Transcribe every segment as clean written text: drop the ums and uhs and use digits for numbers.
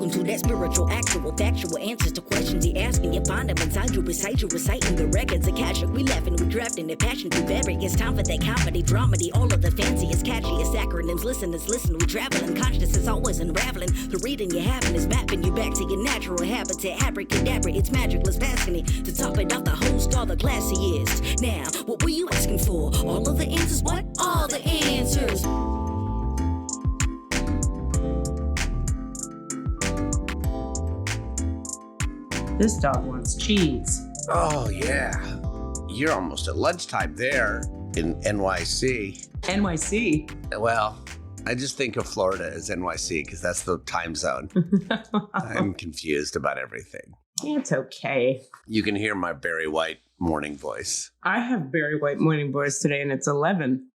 Welcome to that spiritual, actual, factual answers to questions you're asking. You find them inside you, recite you, reciting the records. Akashic, we laughing, we drafting the passion to vary. It's time for that comedy, dramedy, all of the fanciest, catchiest acronyms. Listeners, listen, we traveling. Conscious is always unraveling. The reading you're having is mapping you back to your natural habitat. Abracadabra, it's magicless, passing it. To top it off, the host, all the classiest. Now, what were you asking for? All of the answers? What? All the answers. This dog wants cheese. Oh, yeah. You're almost at lunchtime there in NYC. NYC? Well, I just think of Florida as NYC because that's the time zone. I'm confused about everything. It's okay. You can hear my Barry White morning voice. I have Barry White morning voice today, and it's 11.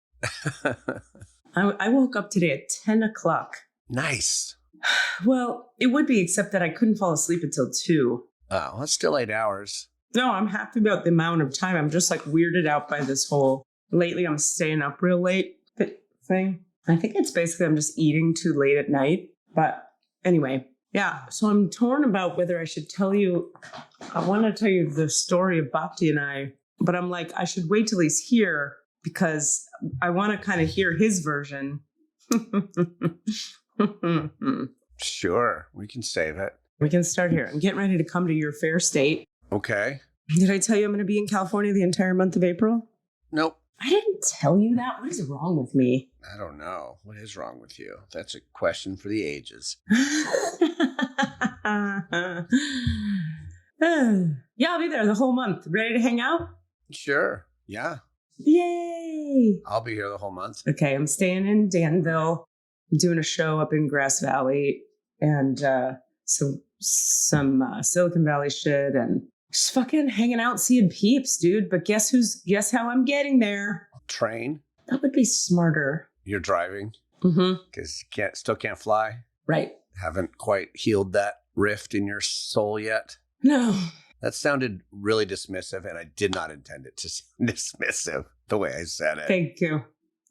I woke up today at 10 o'clock. Nice. Well, it would be, except that I couldn't fall asleep until 2. Oh, that's still 8 hours. No, I'm happy about the amount of time. I'm just like weirded out by this whole, lately I'm staying up real late thing. I think it's basically I'm just eating too late at night. But anyway, yeah. So I'm torn about whether I should tell you, I want to tell you the story of Bhakti and I, but I'm like, I should wait till he's here because I want to kind of hear his version. Sure, we can save it. We can start here. I'm getting ready to come to your fair state. Okay. Did I tell you I'm going to be in California the entire month of April? Nope. I didn't tell you that. What is wrong with me? I don't know. What is wrong with you? That's a question for the ages. Yeah, I'll be there the whole month. Ready to hang out? Some Yeah. Yay. I'll be here the whole month. Okay, I'm staying in Danville. I'm doing a show up in Grass Valley and some Silicon Valley shit and just fucking hanging out, seeing peeps, dude. But guess how I'm getting there? Train? That would be smarter. You're driving? Mm-hmm. Because you still can't fly? Right. Haven't quite healed that rift in your soul yet? No. That sounded really dismissive, and I did not intend it to sound dismissive the way I said it. Thank you.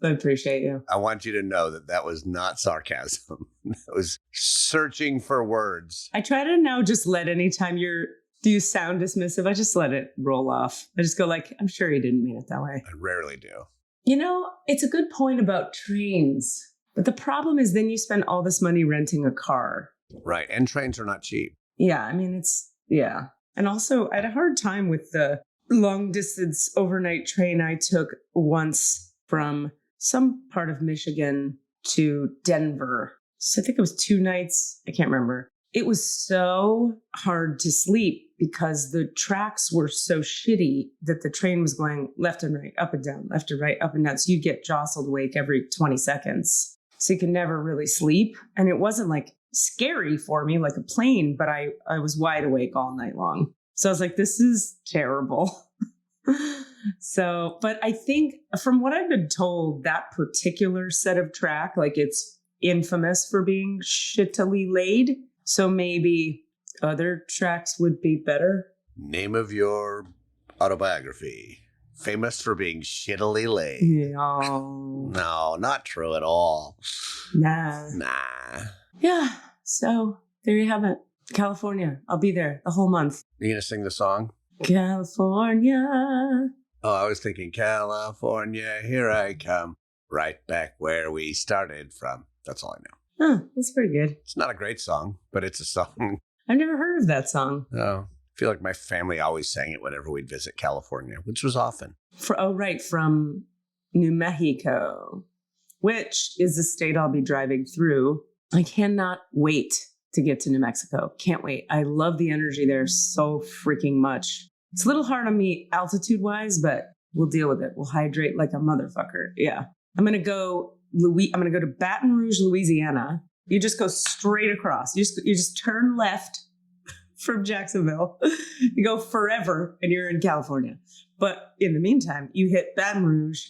I appreciate you. I want you to know that was not sarcasm. It was searching for words. I try to now just let anytime do you sound dismissive? I just let it roll off. I just go like, I'm sure he didn't mean it that way. I rarely do. You know, it's a good point about trains. But the problem is then you spend all this money renting a car. Right. And trains are not cheap. Yeah. I mean, yeah. And also, I had a hard time with the long distance overnight train I took once from some part of Michigan to Denver. So I think it was 2 nights. I can't remember. It was so hard to sleep because the tracks were so shitty that the train was going left and right, up and down, left and right, up and down. So you get jostled awake every 20 seconds. So you can never really sleep. And it wasn't like scary for me like a plane, but I was wide awake all night long. So I was like, this is terrible. So, but I think from what I've been told, that particular set of track, like it's infamous for being shittily laid. So maybe other tracks would be better. Name of your autobiography. Famous for being shittily laid. No. No, not true at all. Nah. Yeah. So there you have it. California. I'll be there the whole month. You gonna sing the song? California. Oh, I was thinking, California, here I come. Right back where we started from. That's all I know. Oh, that's pretty good. It's not a great song, but it's a song. I've never heard of that song. Oh, I feel like my family always sang it whenever we'd visit California, which was often. From New Mexico, which is the state I'll be driving through. I cannot wait to get to New Mexico. Can't wait. I love the energy there so freaking much. It's a little hard on me altitude-wise, but we'll deal with it. We'll hydrate like a motherfucker. Yeah. I'm going to go to Baton Rouge, Louisiana. You just go straight across. You just turn left from Jacksonville. You go forever and you're in California. But in the meantime, you hit Baton Rouge,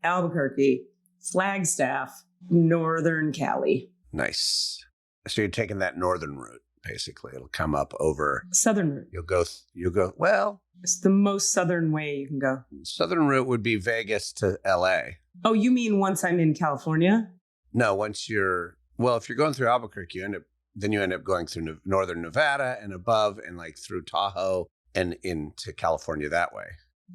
Albuquerque, Flagstaff, Northern Cali. Nice. So you're taking that northern route, basically. It'll come up over... Southern route. You'll go, well... It's the most southern way you can go. Southern route would be Vegas to L.A. Oh, you mean once I'm in California? No, if you're going through Albuquerque, you end up then you end up going through northern Nevada and above and like through Tahoe and into California that way.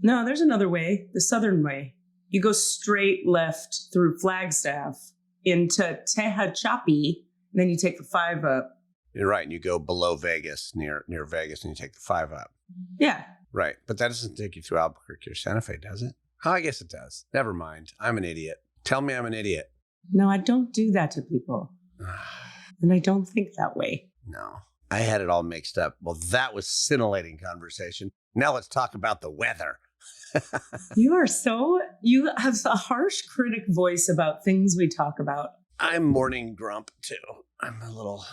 No, there's another way, the southern way. You go straight left through Flagstaff into Tehachapi, and then you take the 5 up. You're right. And you go below Vegas, near Vegas, and you take the 5 up. Yeah. Right. But that doesn't take you through Albuquerque or Santa Fe, does it? Oh, I guess it does. Never mind. I'm an idiot. Tell me I'm an idiot. No, I don't do that to people. And I don't think that way. No, I had it all mixed up. Well, that was scintillating conversation. Now let's talk about the weather. You have a harsh critic voice about things we talk about. I'm morning grump too. I'm a little,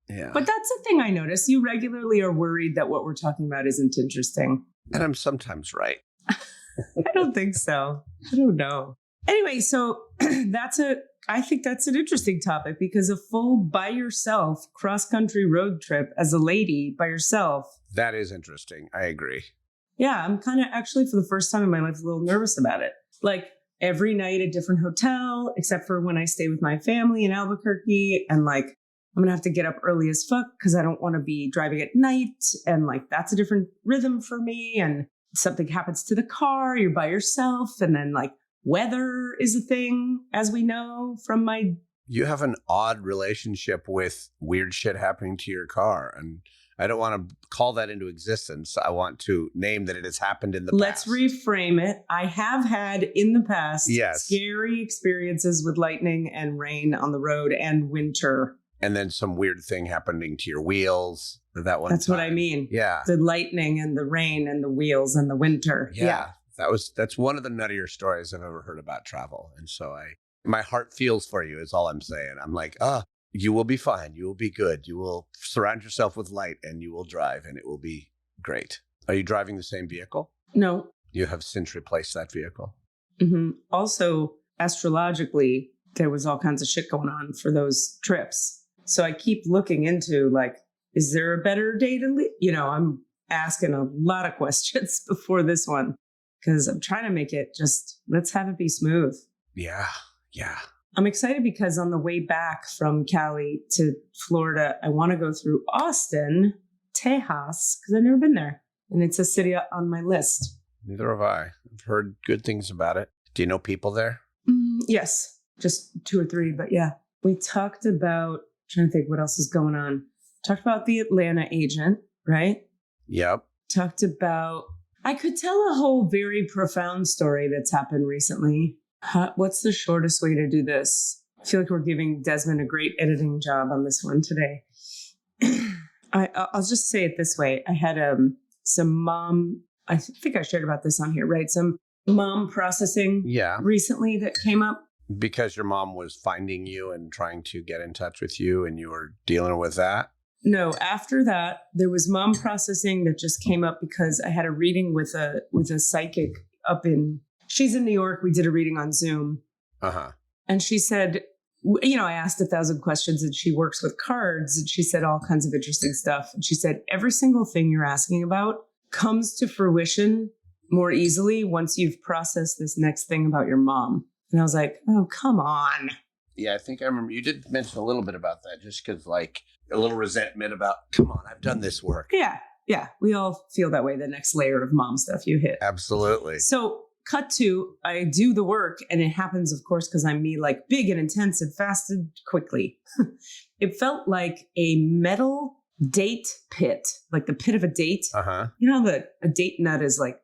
yeah. But that's the thing I notice. You regularly are worried that what we're talking about isn't interesting. And I'm sometimes right. I don't think so. I don't know. Anyway, so I think that's an interesting topic because a full by yourself cross-country road trip as a lady by yourself. That is interesting. I agree. Yeah, I'm kind of actually for the first time in my life a little nervous about it. Like every night a different hotel, except for when I stay with my family in Albuquerque. And like, I'm going to have to get up early as fuck because I don't want to be driving at night. And like, that's a different rhythm for me. And something happens to the car, you're by yourself. And then like weather is a thing, as we know from my... You have an odd relationship with weird shit happening to your car. And I don't want to call that into existence. I want to name that it has happened in the Let's past. Let's reframe it. I have had in the past yes. scary experiences with lightning and rain on the road and winter. And then some weird thing happening to your wheels. That's what I mean. Yeah. The lightning and the rain and the wheels and the winter. Yeah. That's one of the nuttier stories I've ever heard about travel. And so my heart feels for you is all I'm saying. I'm like, you will be fine. You will be good. You will surround yourself with light and you will drive and it will be great. Are you driving the same vehicle? No. You have since replaced that vehicle. Mm-hmm. Also, astrologically, there was all kinds of shit going on for those trips. So I keep looking into like, is there a better day to leave? You know, I'm asking a lot of questions before this one because I'm trying to make it just, let's have it be smooth. Yeah. Yeah. I'm excited because on the way back from Cali to Florida, I want to go through Austin, Tejas, because I've never been there. And it's a city on my list. Neither have I. I've heard good things about it. Do you know people there? Yes, just 2 or 3. But yeah, we talked about, I'm trying to think what else is going on. Talked about the Atlanta agent, right? Yep. Talked about, I could tell a whole very profound story that's happened recently. What's the shortest way to do this? I feel like we're giving Desmond a great editing job on this one today. I'll just say it this way. I had some mom, I think I shared about this on here, right? Some mom processing recently that came up. Because your mom was finding you and trying to get in touch with you and you were dealing with that? No, after that, there was mom processing that just came up because I had a reading with a psychic up in... She's in New York. We did a reading on Zoom. Uh-huh. And she said, you know, I asked 1,000 questions and she works with cards and she said all kinds of interesting stuff. And she said, every single thing you're asking about comes to fruition more easily once you've processed this next thing about your mom. And I was like, oh, come on. Yeah, I think I remember you did mention a little bit about that just because like a little resentment about, come on, I've done this work. Yeah. Yeah. We all feel that way. The next layer of mom stuff you hit. Absolutely. So cut to, I do the work and it happens, of course, because I'm me, like big and intense and fast and quickly. It felt like a metal date pit, like the pit of a date. Uh-huh. You know, a date nut is like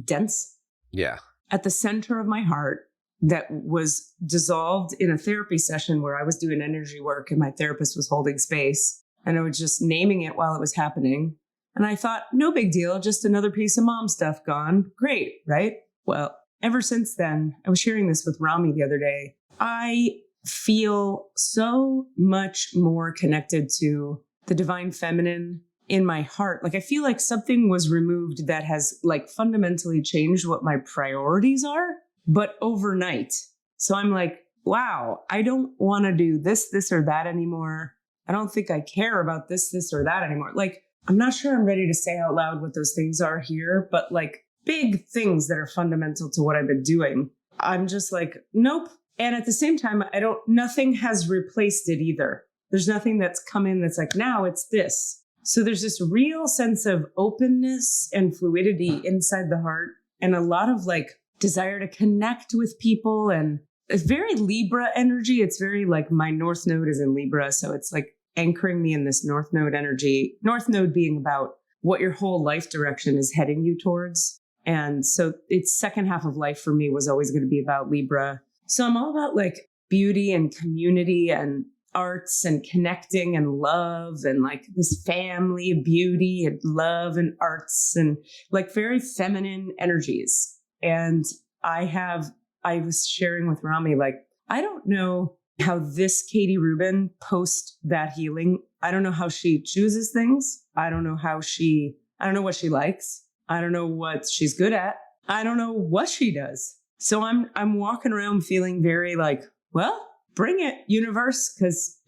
dense. Yeah. At the center of my heart that was dissolved in a therapy session where I was doing energy work and my therapist was holding space and I was just naming it while it was happening. And I thought, no big deal, just another piece of mom stuff gone. Great, right? Well, ever since then, I was sharing this with Rami the other day. I feel so much more connected to the divine feminine in my heart. Like I feel like something was removed that has like fundamentally changed what my priorities are, but overnight. So I'm like, wow, I don't want to do this or that anymore. I don't think I care about this or that anymore. Like, I'm not sure I'm ready to say out loud what those things are here, but like, big things that are fundamental to what I've been doing. I'm just like, nope. And at the same time, nothing has replaced it either. There's nothing that's come in that's like, now it's this. So there's this real sense of openness and fluidity inside the heart and a lot of like desire to connect with people. And it's very Libra energy. It's very like my North Node is in Libra. So it's like anchoring me in this North Node energy. North Node being about what your whole life direction is heading you towards. And so its second half of life for me was always going to be about Libra. So I'm all about like beauty and community and arts and connecting and love and like this family of beauty and love and arts and like very feminine energies. And I was sharing with Rami, like, I don't know how this Katie Rubin post that healing. I don't know how she chooses things. I don't know what she likes. I don't know what she's good at. I don't know what she does. So I'm walking around feeling very like, well, bring it, universe, because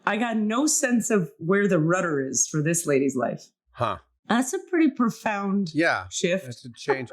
I got no sense of where the rudder is for this lady's life. Huh. That's a pretty profound shift. That's a change.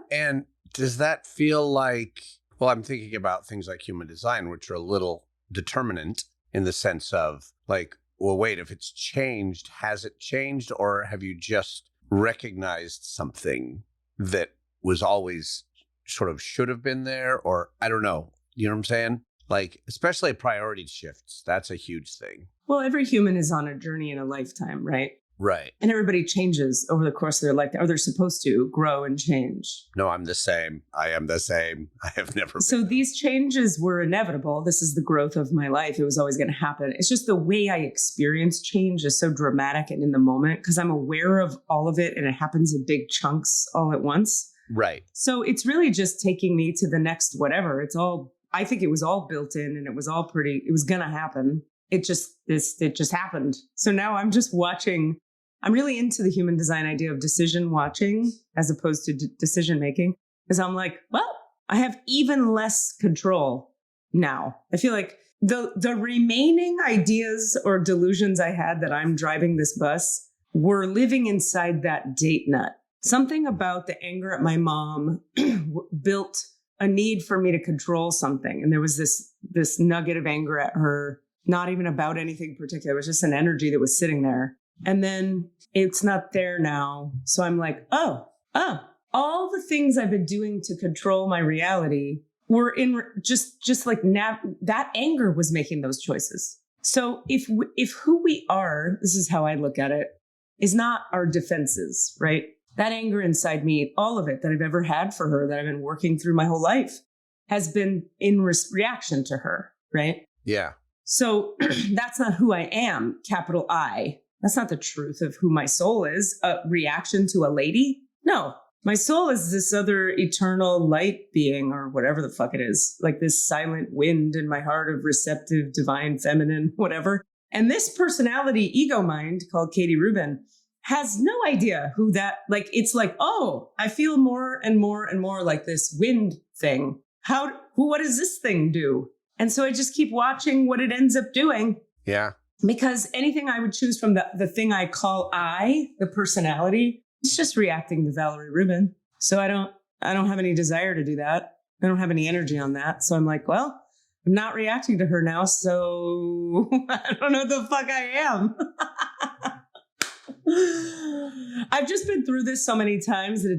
And does that feel like, well, I'm thinking about things like human design, which are a little determinant in the sense of like, well, wait, if it's changed, has it changed? Or have you just recognized something that was always sort of should have been there? Or I don't know. You know what I'm saying? Like, especially priority shifts. That's a huge thing. Well, every human is on a journey in a lifetime, right? Right. And everybody changes over the course of their life, or they're supposed to grow and change. No, I'm the same. I am the same. I have never been. So these changes were inevitable. This is the growth of my life. It was always going to happen. It's just the way I experience change is so dramatic and in the moment because I'm aware of all of it and it happens in big chunks all at once. Right. So it's really just taking me to the next whatever. I think it was all built in and it was going to happen. It just happened. So now I'm just watching. I'm really into the human design idea of decision watching as opposed to decision making because I'm like, well, I have even less control now. I feel like the remaining ideas or delusions I had that I'm driving this bus were living inside that date nut. Something about the anger at my mom built a need for me to control something. And there was this nugget of anger at her, not even about anything particular. It was just an energy that was sitting there. And then it's not there now. So I'm like, oh, all the things I've been doing to control my reality were in just like that anger was making those choices. So if who we are, this is how I look at it, is not our defenses, right? That anger inside me, all of it that I've ever had for her, that I've been working through my whole life, has been in reaction to her, right? Yeah. So that's not who I am, capital I. That's not the truth of who my soul is. A reaction to a lady? No. My soul is this other eternal light being or whatever the fuck it is. Like this silent wind in my heart of receptive, divine, feminine, whatever. And this personality ego mind called Katie Rubin has no idea who that, like, it's like, oh, I feel more and more and more like this wind thing. What does this thing do? And so I just keep watching what it ends up doing. Yeah. Because anything I would choose from the thing I call I, the personality, it's just reacting to Valerie Rubin. So I don't have any desire to do that. I don't have any energy on that. So I'm like, well, I'm not reacting to her now. So I don't know what the fuck I am. I've just been through this so many times that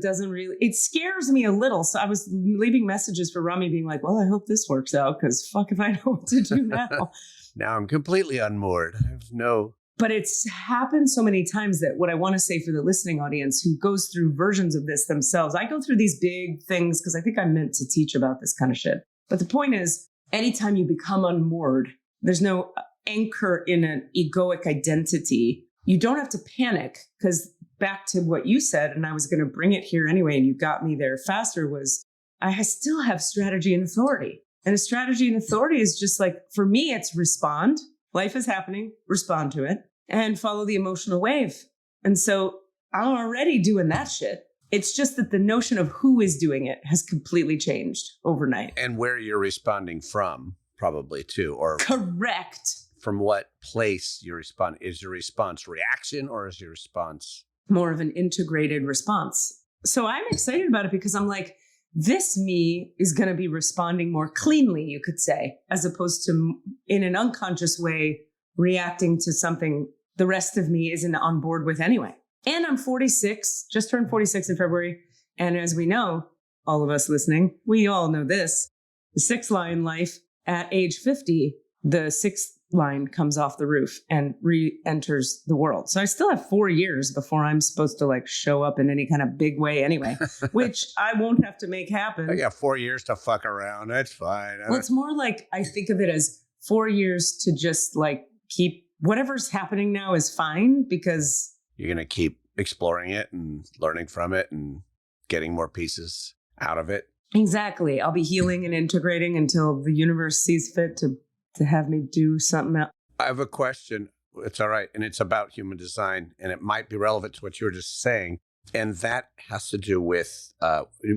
it scares me a little. So I was leaving messages for Rami being like, well, I hope this works out because fuck if I know what to do now. Now I'm completely unmoored. I have no. But it's happened so many times that what I want to say for the listening audience who goes through versions of this themselves, I go through these big things because I think I'm meant to teach about this kind of shit. But the point is, anytime you become unmoored, there's no anchor in an egoic identity. You don't have to panic because back to what you said, and I was going to bring it here anyway, and you got me there faster, was I still have strategy and authority. And a strategy and authority is just like, for me, it's respond. Life is happening, respond to it, and follow the emotional wave. And so I'm already doing that shit. It's just that the notion of who is doing it has completely changed overnight. And where you're responding from, probably too, or correct. From what place you respond. Is your response reaction or is your response more of an integrated response? So I'm excited about it because I'm like, this me is going to be responding more cleanly, you could say, as opposed to in an unconscious way, reacting to something the rest of me isn't on board with anyway. And I'm 46, just turned 46 in February. And as we know, all of us listening, we all know this, the sixth line life at age 50, the sixth line comes off the roof and re-enters the world. So I still have 4 years before I'm supposed to like show up in any kind of big way anyway, which I won't have to make happen. I got 4 years to fuck around. That's fine. Well, it's more like I think of it as 4 years to just like keep whatever's happening now is fine because you're going to keep exploring it and learning from it and getting more pieces out of it. Exactly. I'll be healing and integrating until the universe sees fit to have me do something else. I have a question. It's all right. And it's about human design. And it might be relevant to what you were just saying. And that has to do with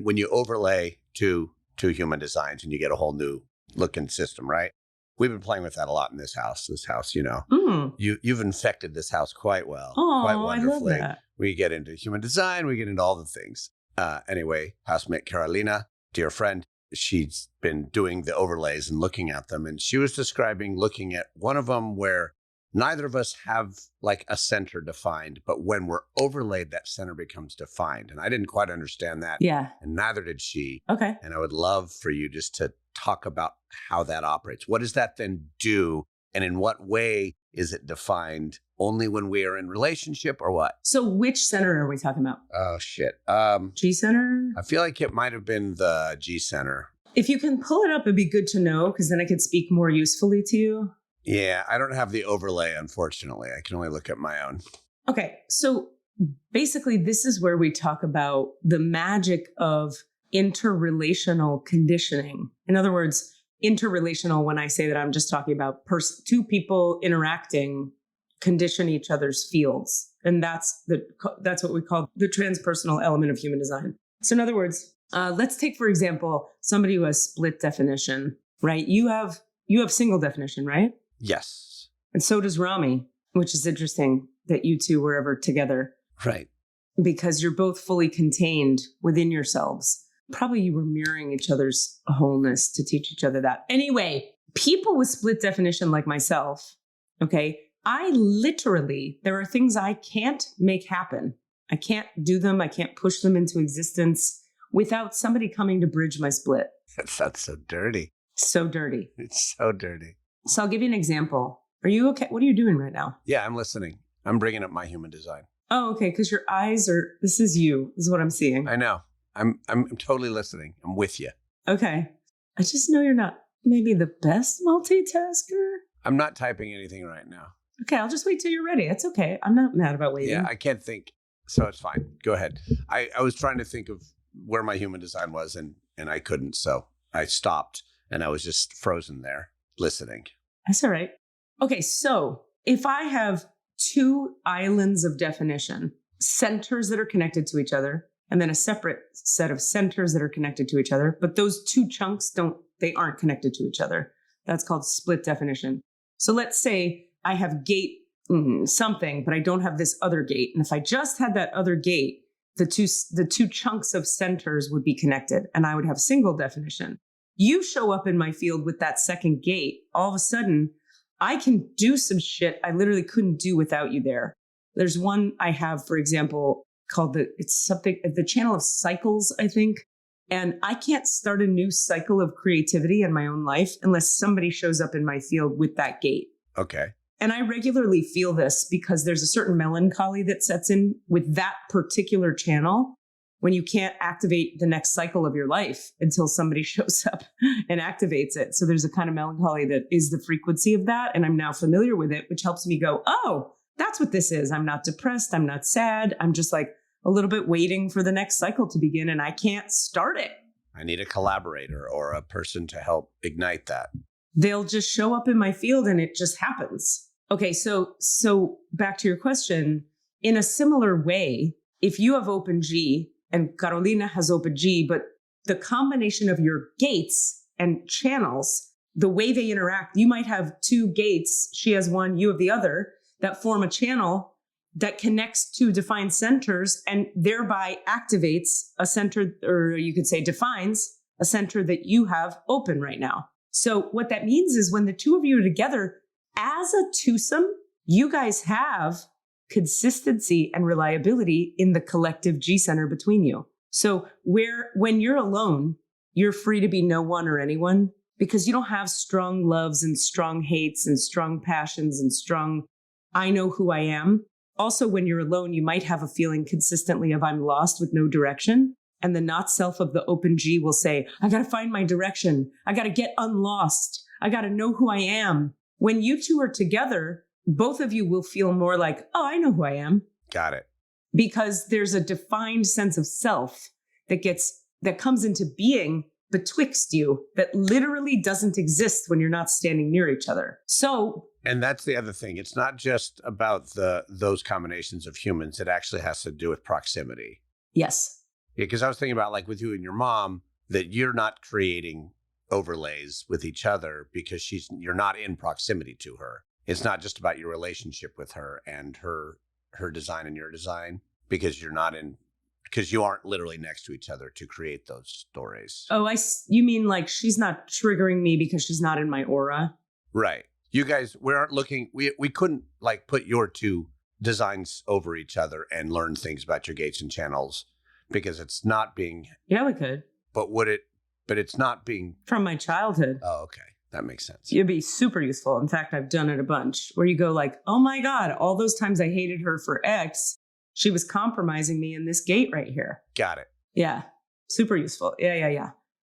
when you overlay two human designs and you get a whole new looking system, right? We've been playing with that a lot in this house. You know, you've infected this house quite well, quite wonderfully. I love that. We get into human design. We get into all the things. Anyway, housemate Carolina, dear friend, she's been doing the overlays and looking at them. And she was describing looking at one of them where neither of us have like a center defined, but when we're overlaid, that center becomes defined. And I didn't quite understand that. Yeah. And neither did she. Okay. And I would love for you just to talk about how that operates. What does that then do? And in what way is it defined? Only when we are in relationship or what? So which center are we talking about? Oh, shit. G center? I feel like it might have been the G center. If you can pull it up, it'd be good to know because then I could speak more usefully to you. Yeah, I don't have the overlay, unfortunately. I can only look at my own. Okay. So basically, this is where we talk about the magic of interrelational conditioning. In other words, interrelational, when I say that, I'm just talking about two people interacting, condition each other's fields. And that's what we call the transpersonal element of human design. So in other words, let's take, for example, somebody who has split definition, right? You have single definition, right? Yes. And so does Rami, which is interesting that you two were ever together. Right. Because you're both fully contained within yourselves. Probably you were mirroring each other's wholeness to teach each other that. Anyway, people with split definition like myself, okay, there are things I can't make happen. I can't do them. I can't push them into existence without somebody coming to bridge my split. That's so dirty. So dirty. It's so dirty. So I'll give you an example. Are you okay? What are you doing right now? Yeah, I'm listening. I'm bringing up my human design. Oh, okay. Because your eyes are, this is you. This is what I'm seeing. I know. I'm totally listening. I'm with you. Okay. I just know you're not maybe the best multitasker. I'm not typing anything right now. Okay. I'll just wait till you're ready. It's okay. I'm not mad about waiting. Yeah, I can't think. So it's fine. Go ahead. I was trying to think of where my human design was and I couldn't. So I stopped and I was just frozen there listening. That's all right. Okay. So if I have two islands of definition, centers that are connected to each other, and then a separate set of centers that are connected to each other, but those two chunks aren't connected to each other. That's called split definition. So let's say I have gate something, but I don't have this other gate. And if I just had that other gate, the two chunks of centers would be connected and I would have single definition. You show up in my field with that second gate. All of a sudden, I can do some shit I literally couldn't do without you there. There's one I have, for example, called the channel of cycles, I think. And I can't start a new cycle of creativity in my own life unless somebody shows up in my field with that gate. Okay. And I regularly feel this because there's a certain melancholy that sets in with that particular channel when you can't activate the next cycle of your life until somebody shows up and activates it. So there's a kind of melancholy that is the frequency of that. And I'm now familiar with it, which helps me go, oh, that's what this is. I'm not depressed. I'm not sad. I'm just like a little bit waiting for the next cycle to begin and I can't start it. I need a collaborator or a person to help ignite that. They'll just show up in my field and it just happens. Okay, so back to your question. In a similar way, if you have open G and Carolina has open G, but the combination of your gates and channels, the way they interact, you might have two gates. She has one, you have the other, that form a channel that connects to defined centers and thereby activates a center, or you could say defines a center that you have open right now. So what that means is when the two of you are together, as a twosome, you guys have consistency and reliability in the collective G center between you. So when you're alone, you're free to be no one or anyone because you don't have strong loves and strong hates and strong passions and strong, I know who I am. Also, when you're alone, you might have a feeling consistently of I'm lost with no direction. And the not self of the open G will say, I got to find my direction. I got to get unlost. I got to know who I am. When you two are together, both of you will feel more like, oh, I know who I am. Got it. Because there's a defined sense of self that comes into being betwixt you that literally doesn't exist when you're not standing near each other. And that's the other thing. It's not just about those combinations of humans. It actually has to do with proximity. Yes. Yeah, because I was thinking about like with you and your mom, that you're not creating overlays with each other because you're not in proximity to her. It's not just about your relationship with her and her design and your design because you aren't literally next to each other to create those stories. Oh, you mean like she's not triggering me because she's not in my aura? Right. You guys, we aren't looking, we couldn't like put your two designs over each other and learn things about your gates and channels because it's not being. Yeah, we could. But it's not being. From my childhood. Oh, okay. That makes sense. It'd be super useful. In fact, I've done it a bunch where you go like, oh my God, all those times I hated her for X, she was compromising me in this gate right here. Got it. Yeah. Super useful. Yeah.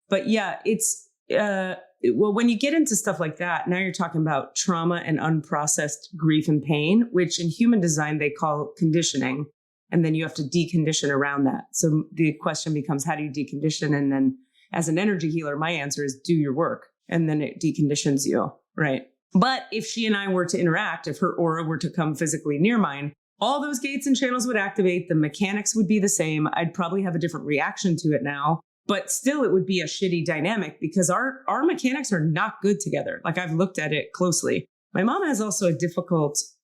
But yeah, it's, well, when you get into stuff like that, now you're talking about trauma and unprocessed grief and pain, which in human design, they call conditioning. And then you have to decondition around that. So the question becomes, how do you decondition? And then as an energy healer, my answer is do your work. And then it deconditions you, right? But if she and I were to interact, if her aura were to come physically near mine, all those gates and channels would activate. The mechanics would be the same. I'd probably have a different reaction to it now, but still it would be a shitty dynamic because our mechanics are not good together. Like I've looked at it closely. My mom has also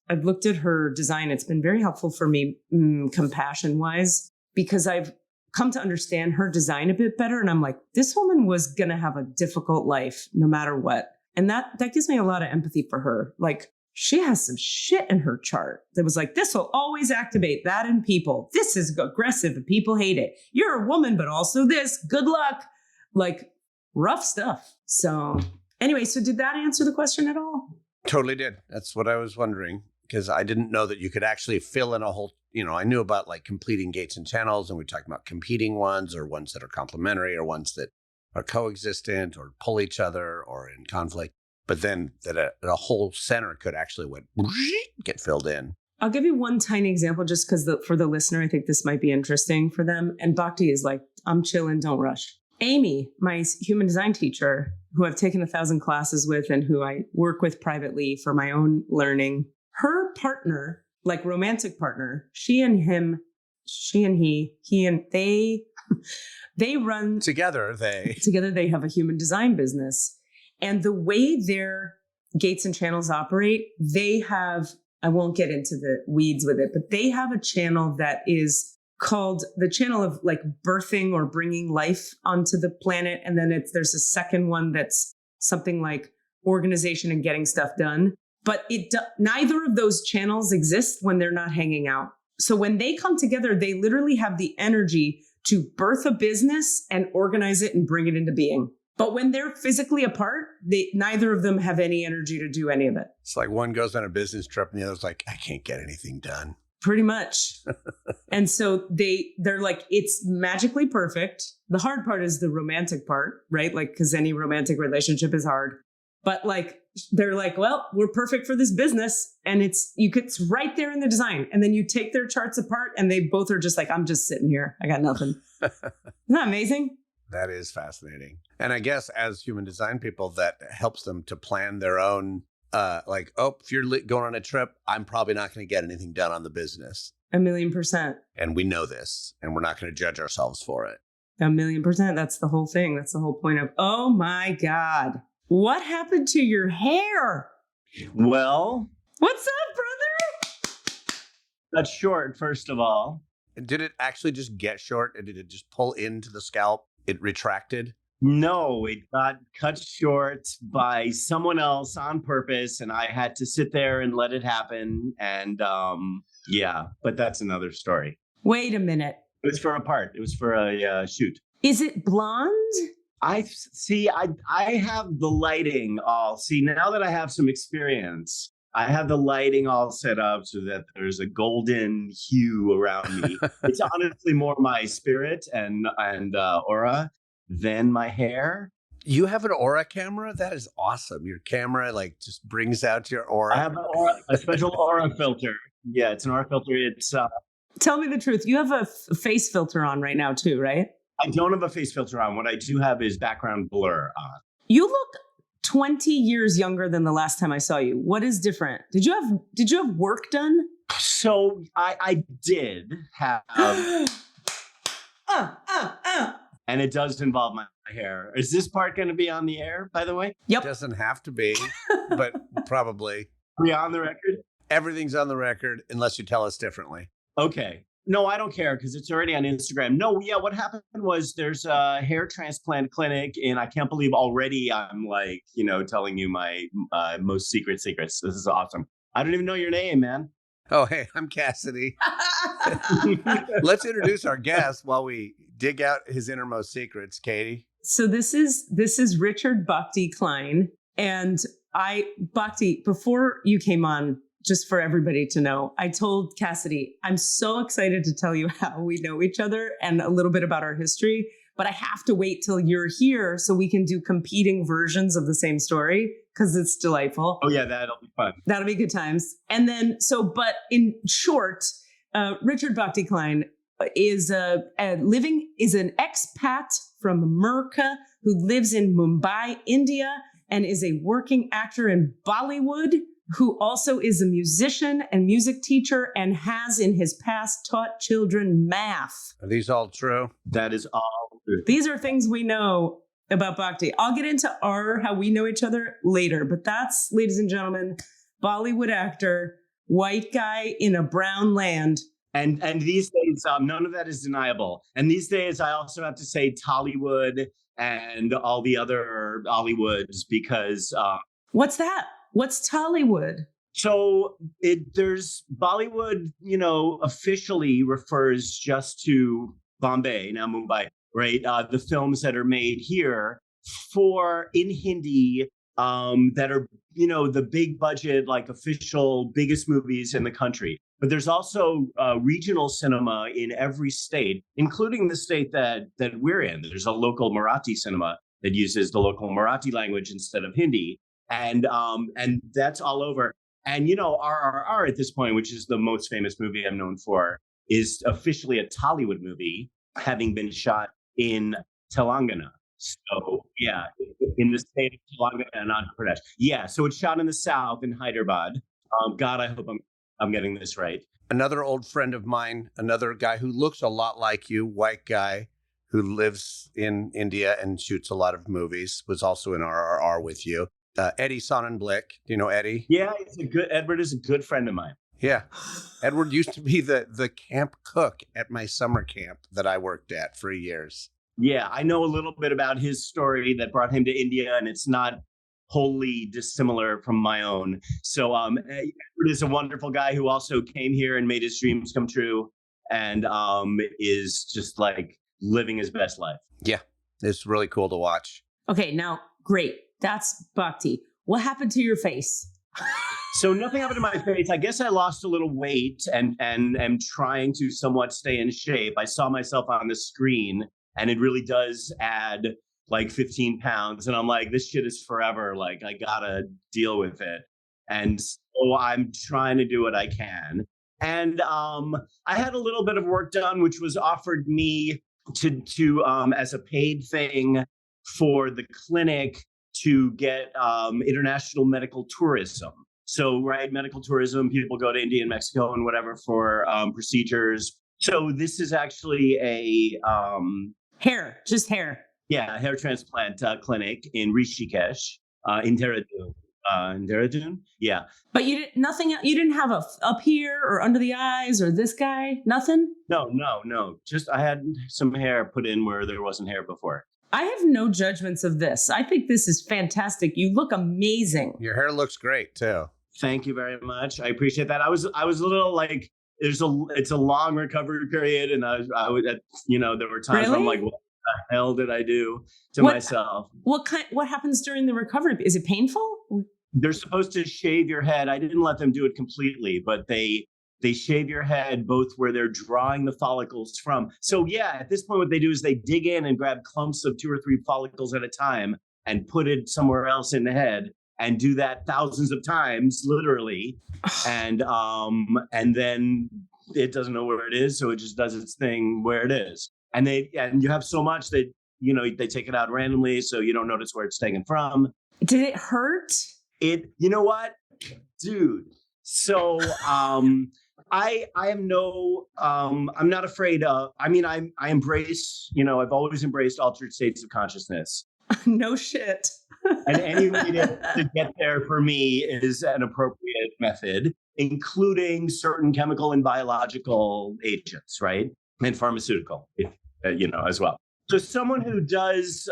I've looked at her design. It's been very helpful for me compassion wise because I've come to understand her design a bit better. And I'm like, this woman was going to have a difficult life no matter what. And that gives me a lot of empathy for her. Like she has some shit in her chart that was like, this will always activate that in people. This is aggressive and people hate it. You're a woman, but also this, good luck. Like rough stuff. So anyway, so did that answer the question at all? Totally did. That's what I was wondering because I didn't know that you could actually fill in a whole, I knew about like completing gates and channels and we talked about competing ones or ones that are complementary or ones that are coexistent or pull each other or in conflict. But then that a whole center could actually get filled in. I'll give you one tiny example just because for the listener, I think this might be interesting for them. And Bhakti is like, I'm chilling, don't rush. Amy, my human design teacher, who I've taken 1,000 classes with and who I work with privately for my own learning, her partner, like romantic partner, they run together. They have a human design business. And the way their gates and channels operate, I won't get into the weeds with it, but they have a channel that is called the channel of like birthing or bringing life onto the planet. And then there's a second one that's something like organization and getting stuff done. But neither of those channels exist when they're not hanging out. So when they come together, they literally have the energy to birth a business and organize it and bring it into being. But when they're physically apart, neither of them have any energy to do any of it. It's like one goes on a business trip and the other's like, I can't get anything done. Pretty much. And so they're like, it's magically perfect. The hard part is the romantic part, right? Like, because any romantic relationship is hard. But like, they're like, well, we're perfect for this business. And it's right there in the design. And then you take their charts apart and they both are just like, I'm just sitting here. I got nothing. Isn't that amazing? That is fascinating. And I guess as human design people, that helps them to plan their own, if you're going on a trip, I'm probably not going to get anything done on the business. 1,000,000%. And we know this, and we're not going to judge ourselves for it. 1,000,000%. That's the whole thing. That's the whole point of, oh my God, what happened to your hair? Well, what's up, brother? That's short, first of all. Did it actually just get short? And did it just pull into the scalp? It retracted? No, it got cut short by someone else on purpose, and I had to sit there and let it happen. And yeah, but that's another story. Wait a minute. It was for a part. It was for a shoot. Is it blonde? I see. I have the lighting all. See, now that I have some experience, I have the lighting all set up so that there's a golden hue around me. It's honestly more my spirit and aura than my hair. You have an aura camera? That is awesome. Your camera like just brings out your aura. I have a special aura filter. Yeah, it's an aura filter. It's Tell me the truth. You have a face filter on right now too, right? I don't have a face filter on. What I do have is background blur on. You look 20 years younger than the last time I saw you. What is different? Did you have work done? So I did have and it does involve my hair. Is this part going to be on the air, by the way? Yep. Doesn't have to be, but probably. Are we on the record? Everything's on the record unless you tell us differently. Okay. No, I don't care because it's already on Instagram. No, yeah, what happened was there's a hair transplant clinic, and I can't believe already I'm like, telling you my most secret secrets. This is awesome. I don't even know your name, man. Oh, hey, I'm Cassidy. Let's introduce our guest while we dig out his innermost secrets, Katie. So this is Richard Bhakti Klein. And Bhakti, before you came on, just for everybody to know, I told Cassidy, I'm so excited to tell you how we know each other and a little bit about our history, but I have to wait till you're here so we can do competing versions of the same story because it's delightful. Oh yeah, that'll be fun. That'll be good times. And then, but in short, Richard Bhakti Klein is an expat from America who lives in Mumbai, India, and is a working actor in Bollywood, who also is a musician and music teacher and has in his past taught children math. Are these all true? That is all true. These are things we know about Bhakti. I'll get into how we know each other later, but that's, ladies and gentlemen, Bollywood actor, white guy in a brown land. And these days, none of that is deniable. And these days, I also have to say Tollywood and all the other Hollywoods because... What's that? What's Tollywood? So there's Bollywood, officially refers just to Bombay, now Mumbai, right? The films that are made here in Hindi that are, the big budget, like official biggest movies in the country. But there's also regional cinema in every state, including the state that we're in. There's a local Marathi cinema that uses the local Marathi language instead of Hindi. And that's all over. And, RRR at this point, which is the most famous movie I'm known for, is officially a Tollywood movie, having been shot in Telangana. So, yeah, in the state of Telangana and Andhra Pradesh. Yeah, so it's shot in the south in Hyderabad. God, I hope I'm getting this right. Another old friend of mine, another guy who looks a lot like you, white guy who lives in India and shoots a lot of movies, was also in RRR with you. Eddie Sonnenblick. Do you know Eddie? Yeah, Edward is a good friend of mine. Yeah. Edward used to be the camp cook at my summer camp that I worked at for years. Yeah, I know a little bit about his story that brought him to India, and it's not wholly dissimilar from my own. So Edward is a wonderful guy who also came here and made his dreams come true and is just like living his best life. Yeah, it's really cool to watch. Okay, now, great. That's Bhakti. What happened to your face? So nothing happened to my face. I guess I lost a little weight and am trying to somewhat stay in shape. I saw myself on the screen and it really does add like 15 pounds. And I'm like, this shit is forever. Like, I gotta deal with it. And so I'm trying to do what I can. And I had a little bit of work done, which was offered me to as a paid thing for the clinic to get international medical tourism. So, right, medical tourism, people go to India and Mexico and whatever for procedures. So this is actually a... Just hair. Yeah, hair transplant clinic in Rishikesh, in Dehradun. In Dehradun. Yeah. But you didn't nothing. You didn't have a up here or under the eyes or this guy. Nothing. No. Just I had some hair put in where there wasn't hair before. I have no judgments of this. I think this is fantastic. You look amazing. Your hair looks great too. Thank you very much. I appreciate that. I was a little like it's a long recovery period, and I would there were times where I'm like, what the hell did I do to myself? What happens during the recovery? Is it painful? They're supposed to shave your head. I didn't let them do it completely, but they shave your head both where they're drawing the follicles from. So yeah, at this point, what they do is they dig in and grab clumps of 2 or 3 follicles at a time and put it somewhere else in the head and do that thousands of times, literally. And then it doesn't know where it is. So it just does its thing where it is. And you have so much that, they take it out randomly. So you don't notice where it's taken from. Did it hurt? You know what, dude? So, I am I'm not afraid of, I embrace, I've always embraced altered states of consciousness. No shit. And any way to get there for me is an appropriate method, including certain chemical and biological agents, right? And pharmaceutical, as well. So someone who does,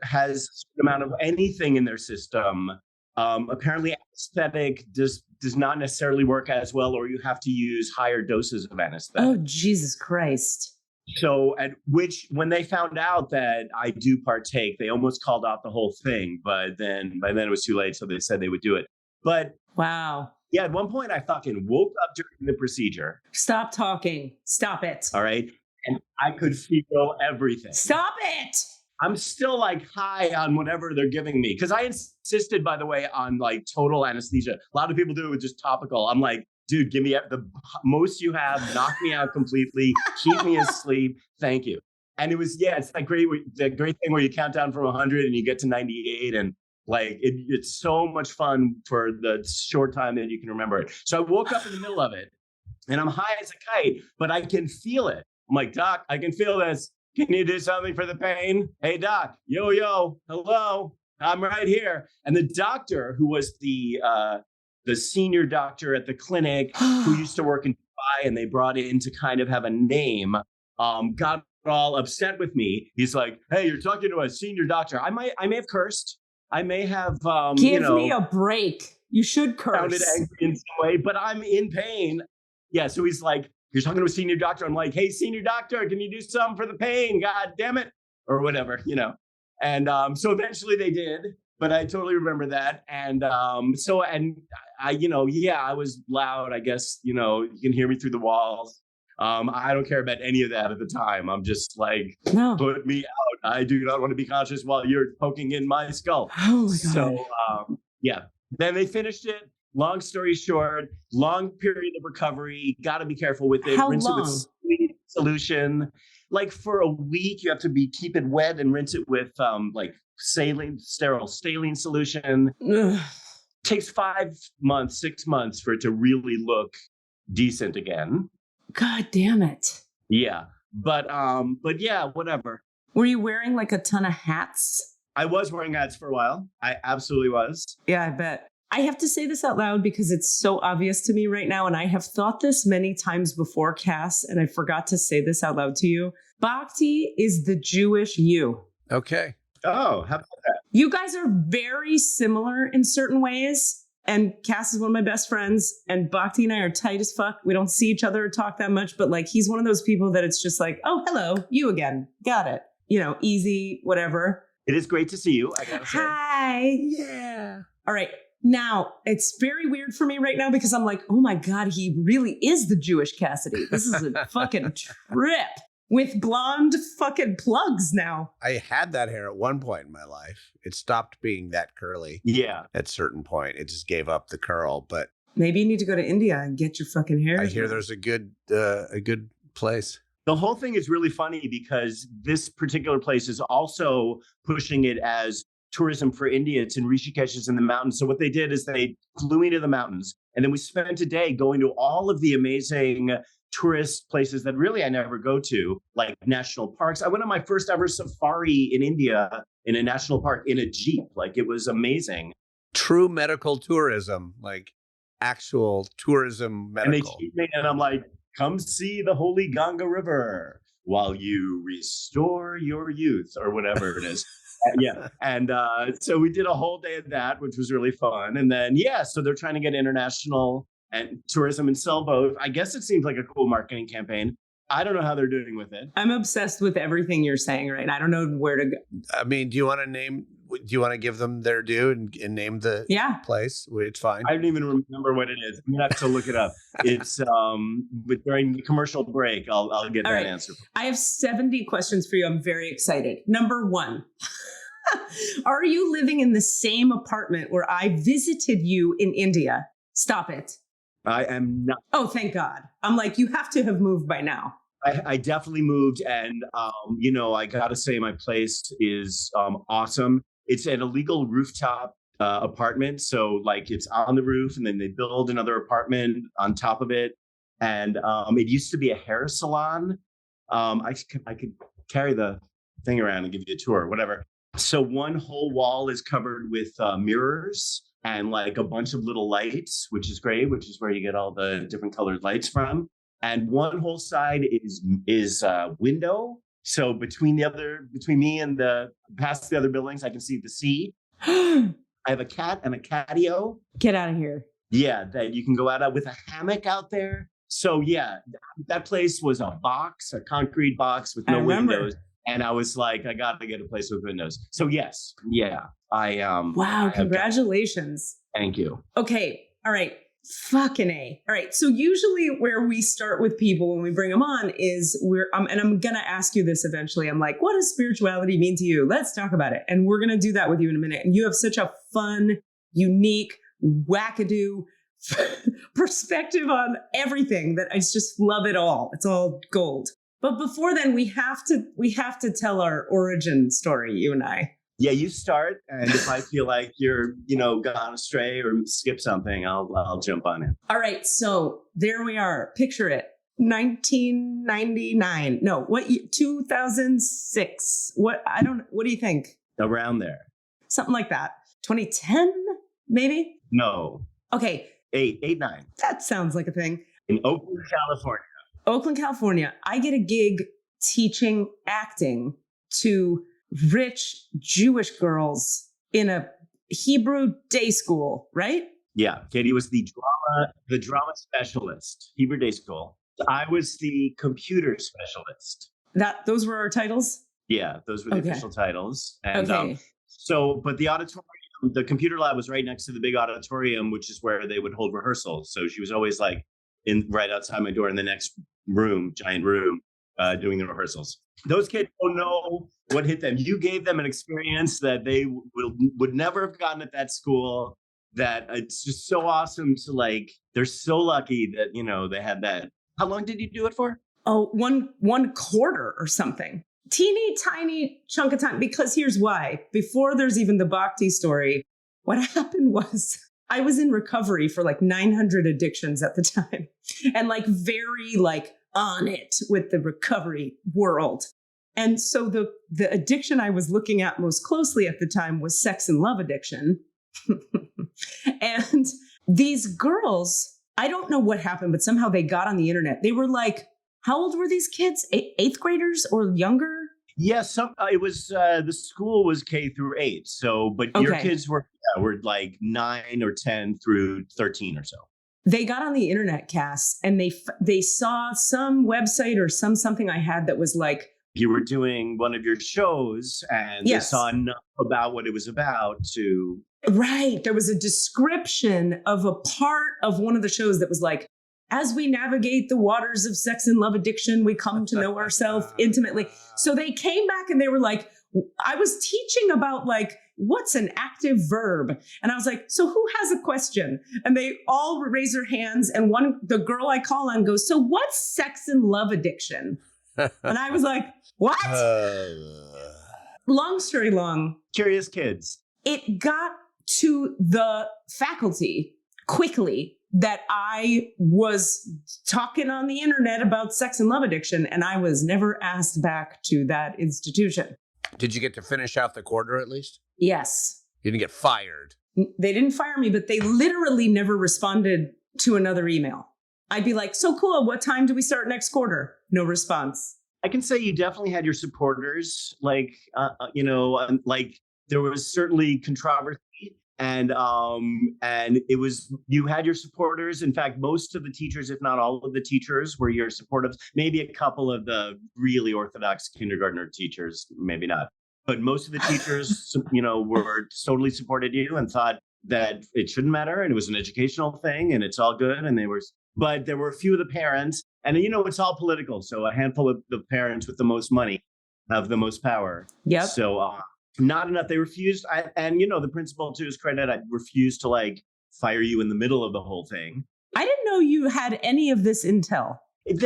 has a certain amount of anything in their system, apparently anesthetic does not necessarily work as well, or you have to use higher doses of anesthetic. Oh, Jesus Christ. So when they found out that I do partake, they almost called out the whole thing, but then by then it was too late. So they said they would do it. But wow. Yeah, at one point I fucking woke up during the procedure. Stop talking. Stop it. All right. And I could feel everything. Stop it. I'm still like high on whatever they're giving me. Because I insisted, by the way, on like total anesthesia. A lot of people do it with just topical. I'm like, dude, give me the most you have, knock me out completely, keep me asleep. Thank you. And it was, it's that great thing where you count down from 100 and you get to 98. And like, it's so much fun for the short time that you can remember it. So I woke up in the middle of it and I'm high as a kite, but I can feel it. I'm like, Doc, I can feel this. Can you do something for the pain? Hey, Doc, yo, hello, I'm right here. And the doctor, who was the senior doctor at the clinic, who used to work in Dubai, and they brought in to kind of have a name, got all upset with me. He's like, hey, you're talking to a senior doctor. I may have cursed. I may have, Give me a break. You should curse. Sounded angry in some way, but I'm in pain. Yeah, so he's like, you're talking to a senior doctor. I'm like, hey, senior doctor, can you do something for the pain? God damn it. Or whatever, And so eventually they did, but I totally remember that. And I was loud. I guess, you can hear me through the walls. I don't care about any of that at the time. I'm just like, no. Put me out. I do not want to be conscious while you're poking in my skull. Oh my God. So, then they finished it. Long story short, long period of recovery. Got to be careful with it. How rinse long? it with sweet solution. Like for a week, you have to keep it wet and rinse it with sterile saline solution. Ugh. Takes 5 months, 6 months for it to really look decent again. God damn it. Yeah. But yeah, whatever. Were you wearing like a ton of hats? I was wearing hats for a while. I absolutely was. Yeah, I bet. I have to say this out loud because it's so obvious to me right now. And I have thought this many times before, Cass, and I forgot to say this out loud to you. Bhakti is the Jewish you. Okay. Oh, how about that? You guys are very similar in certain ways. And Cass is one of my best friends. And Bhakti and I are tight as fuck. We don't see each other or talk that much. But like, he's one of those people that it's just like, oh, hello, you again. Got it. Easy, whatever. It is great to see you, I gotta say. Hi. Yeah. All right. Now, it's very weird for me right now because I'm like, oh my God, he really is the Jewish Cassidy. This is a fucking trip with blonde fucking plugs now. I had that hair at one point in my life. It stopped being that curly. Yeah. At a certain point. It just gave up the curl. But maybe you need to go to India and get your fucking hair. I hear there's a good place. The whole thing is really funny because this particular place is also pushing it as tourism for India. It's in Rishikesh, it's in the mountains. So what they did is they flew me to the mountains, and then we spent a day going to all of the amazing tourist places that really I never go to, like national parks. I went on my first ever safari in India in a national park in a Jeep. Like, it was amazing. true medical tourism, like actual tourism And they medical. treat me, and I'm like, come see the holy Ganga River while you restore your youth, or whatever it is. Yeah. And so we did a whole day of that, which was really fun. And then, so they're trying to get international and tourism and sell both. I guess it seems like a cool marketing campaign. I don't know how they're doing with it. I'm obsessed with everything you're saying right now. I don't know where to go. I mean, do you want to give them their due and name the place? It's fine. I don't even remember what it is. I'm gonna have to look it up. It's but during the commercial break, I'll get that answer. I have 70 questions for you. I'm very excited. Number 1. Are you living in the same apartment where I visited you in India? Stop it. I am not. Oh, thank God. I'm like, you have to have moved by now. I definitely moved, and I gotta say my place is awesome. It's an illegal rooftop apartment, so like it's on the roof, and then they build another apartment on top of it. And it used to be a hair salon. I could carry the thing around and give you a tour, whatever. So one whole wall is covered with mirrors and like a bunch of little lights, which is great, which is where you get all the different colored lights from. And one whole side is window. So between me and past the other buildings, I can see the sea. I have a cat and a catio. Get out of here. Yeah, that you can go out with a hammock out there. So yeah, that place was a concrete box with no windows. And I was like, I got to get a place with windows. So yes, Wow, congratulations. Thank you. Okay, all right. Fucking A. All right. So usually where we start with people when we bring them on is and I'm going to ask you this eventually. I'm like, what does spirituality mean to you? Let's talk about it. And we're going to do that with you in a minute. And you have such a fun, unique, wackadoo perspective on everything that I just love it all. It's all gold. But before then, we have to tell our origin story, you and I. Yeah, you start, and if I feel like you're, gone astray or skip something, I'll jump on it. All right, so there we are. Picture it. 1999. No, what? 2006. What do you think? Around there. Something like that. 2010, maybe? No. Okay. 9. That sounds like a thing. In Oakland, California. Oakland, California. I get a gig teaching acting to rich Jewish girls in a Hebrew day school, right? Yeah. Katie was the drama specialist, Hebrew day school. I was the computer specialist. Those were our titles? Yeah, those were the official titles. And okay. But the auditorium, the computer lab was right next to the big auditorium, which is where they would hold rehearsals. So she was always like right outside my door in the next room, giant room, doing the rehearsals. Those kids don't know what hit them. You gave them an experience that they would never have gotten at that school. That it's just so awesome to they're so lucky that, they had that. How long did you do it for? Oh, one quarter or something. Teeny tiny chunk of time. Because here's why. Before there's even the Bhakti story, what happened was I was in recovery for 900 addictions at the time. And very on it with the recovery world. And so the addiction I was looking at most closely at the time was sex and love addiction. And these girls, I don't know what happened, but somehow they got on the internet. They were how old were these kids? 8th graders or younger? Yes, it was the school was K through 8. So, but your kids were 9 or 10 through 13 or so. They got on the internet, Cass, and they saw some website or something I had that was you were doing one of your shows, and they saw enough about what it was about to. Right. There was a description of a part of one of the shows that was as we navigate the waters of sex and love addiction, we come to know ourselves intimately. So they came back and they were I was teaching about what's an active verb? And I was so who has a question? And they all raise their hands. And the girl I call on goes, so what's sex and love addiction? And I was what? Long story long. Curious kids. It got to the faculty quickly that I was talking on the internet about sex and love addiction, and I was never asked back to that institution. Did you get to finish out the quarter at least? Yes. You didn't get fired? They didn't fire me, but they literally never responded to another email. I'd be like, so cool. What time do we start next quarter? No response. I can say you definitely had your supporters, like, like there was certainly controversy and it was, you had your supporters. In fact, most of the teachers, if not all of the teachers, were your supporters. Maybe a couple of the really orthodox kindergartner teachers, maybe not. But most of the teachers, were totally supported you and thought that it shouldn't matter. And it was an educational thing and it's all good. And but there were a few of the parents, and it's all political. So a handful of the parents with the most money have the most power. Yep. So not enough. They refused. The principal, to his credit, I refused to fire you in the middle of the whole thing. I didn't know you had any of this intel. It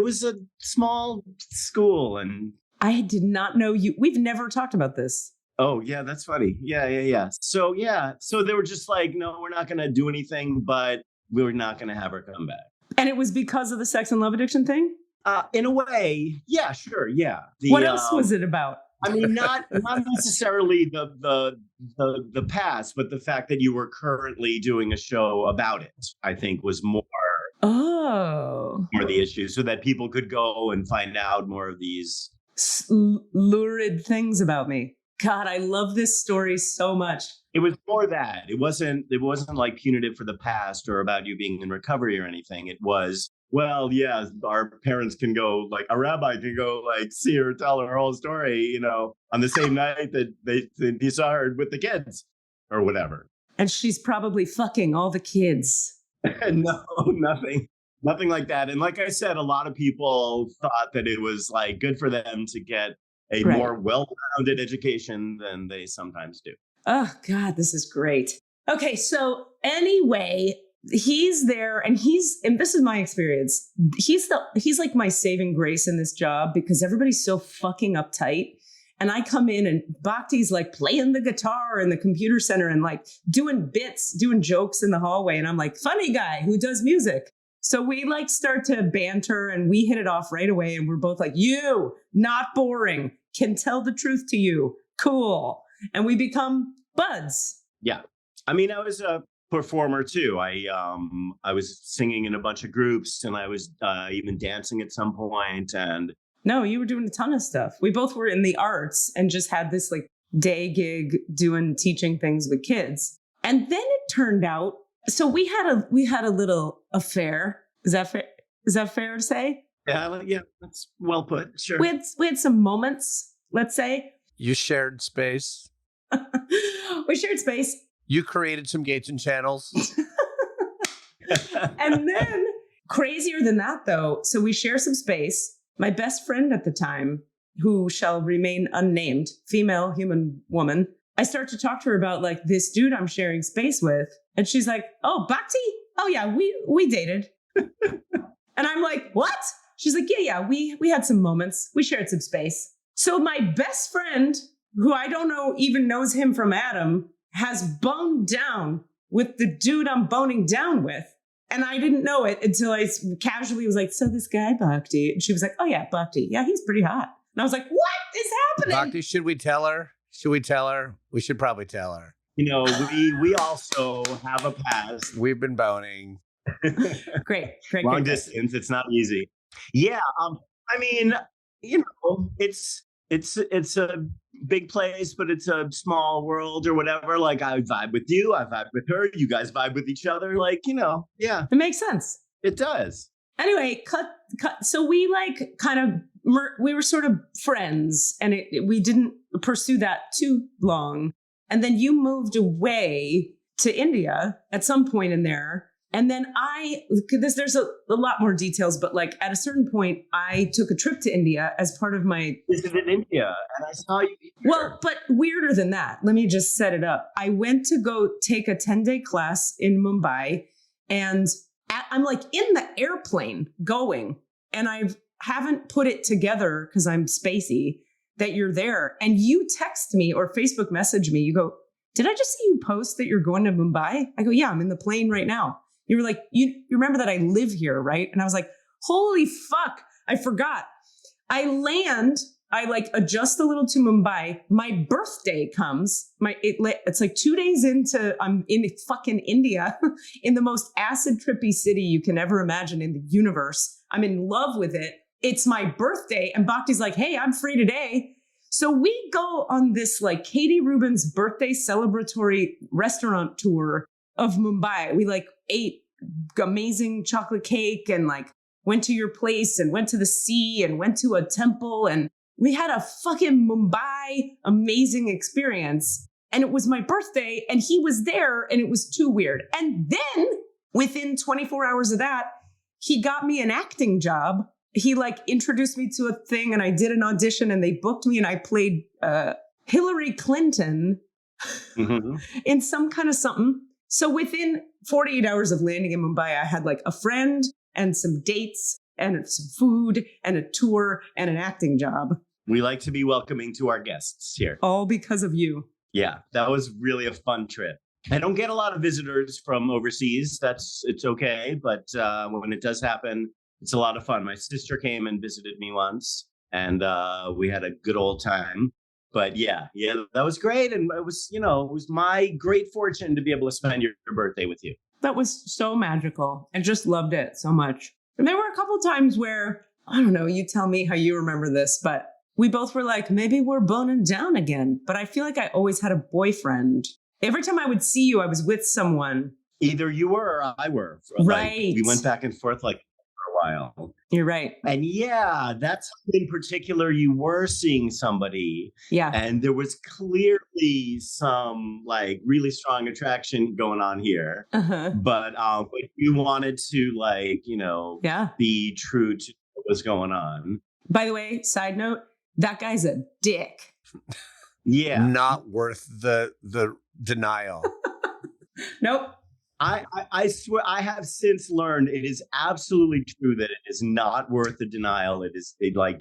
was a small school, and I did not know you. We've never talked about this. Oh, yeah, that's funny. Yeah. So they were just like, no, we're not going to do anything, but we're not going to have her come back. And it was because of the sex and love addiction thing? In a way, yeah, sure, yeah. What else was it about? I mean, not necessarily the past, but the fact that you were currently doing a show about it, I think, was more the issue, so that people could go and find out more of these lurid things about me. God, I love this story so much. It was more that. It wasn't like punitive for the past or about you being in recovery or anything. It was, well, yeah, our parents can go, a rabbi can go, see her, tell her whole story, on the same night that they saw her with the kids or whatever. And she's probably fucking all the kids. No, nothing like that. And like I said, a lot of people thought that it was good for them to get a more well-rounded education than they sometimes do. Oh, God, this is great. Okay, so anyway, he's there and this is my experience. He's like my saving grace in this job because everybody's so fucking uptight. And I come in and Bhakti's playing the guitar in the computer center and doing jokes in the hallway. And I'm like, funny guy who does music. So we start to banter and we hit it off right away. And we're both like, you, not boring, can tell the truth to you. Cool. And we become buds. Yeah. I mean, I was a performer too. I was singing in a bunch of groups and I was even dancing at some point. And no, you were doing a ton of stuff. We both were in the arts and just had this day gig teaching things with kids. And then it turned out, so we had a little affair. Is that fair? Is that fair to say? Yeah, that's well put. Sure. We had some moments, let's say. You shared space. We shared space. You created some gates and channels. And then, crazier than that though, so we share some space. My best friend at the time, who shall remain unnamed, female human woman, I start to talk to her about this dude I'm sharing space with. And she's like, oh, Bhakti? Oh yeah, we dated. And I'm like, what? She's like, yeah, we had some moments. We shared some space. So my best friend, who I don't know even knows him from Adam, has boned down with the dude I'm boning down with. And I didn't know it until I casually was like, so this guy, Bhakti. And she was like, oh yeah, Bhakti. Yeah, he's pretty hot. And I was like, what is happening? Bhakti, should we tell her? We should probably tell her. We also have a past. We've been boning. Great. Long distance. It's not easy. Yeah. I mean, it's a big place, but it's a small world or whatever. I vibe with you. I vibe with her. You guys vibe with each other. Yeah. It makes sense. It does. Anyway, cut. So we we were sort of friends and we didn't pursue that too long. And then you moved away to India at some point in there. And then there's a lot more details, but at a certain point, I took a trip to India as part of my... Visited India, and I saw you here. Well, but weirder than that. Let me just set it up. I went to go take a 10-day class in Mumbai, and I'm in the airplane going, and I haven't put it together because I'm spacey that you're there. And you text me or Facebook message me. You go, did I just see you post that you're going to Mumbai? I go, yeah, I'm in the plane right now. You were like, you remember that I live here, right? And I was like, holy fuck, I forgot. I land, I like adjust a little to Mumbai. My birthday comes. It's like 2 days into, I'm in fucking India, in the most acid trippy city you can ever imagine in the universe. I'm in love with it. It's my birthday, and Bhakti's like, hey, I'm free today. So we go on this like Katie Rubin's birthday celebratory restaurant tour of Mumbai. We like ate amazing chocolate cake and like went to your place and went to the sea and went to a temple, and we had a fucking Mumbai amazing experience. And it was my birthday and he was there, and it was too weird. And then within 24 hours of that, he got me an acting job. He like introduced me to a thing, and I did an audition, and they booked me, and I played Hillary Clinton in some kind of something. So within 48 hours of landing in Mumbai, I had like a friend and some dates and some food and a tour and an acting job. We like to be welcoming to our guests here. All because of you. Yeah, that was really a fun trip. I don't get a lot of visitors from overseas. It's okay. But when it does happen, it's a lot of fun. My sister came and visited me once, and we had a good old time. But yeah, that was great. And it was my great fortune to be able to spend your birthday with you. That was so magical. I just loved it so much. And there were a couple times where, I don't know, you tell me how you remember this, but we both were like, maybe we're boning down again. But I feel like I always had a boyfriend. Every time I would see you, I was with someone. Either you were or I were. Right. Like, we went back and forth like for a while. You're right. And yeah, that's in particular, you were seeing somebody. Yeah. And there was clearly some like really strong attraction going on here. But you wanted to be true to what was going on. By the way, side note, that guy's a dick. Yeah. Not worth the denial. Nope. I swear, I have since learned it is absolutely true that it is not worth the denial.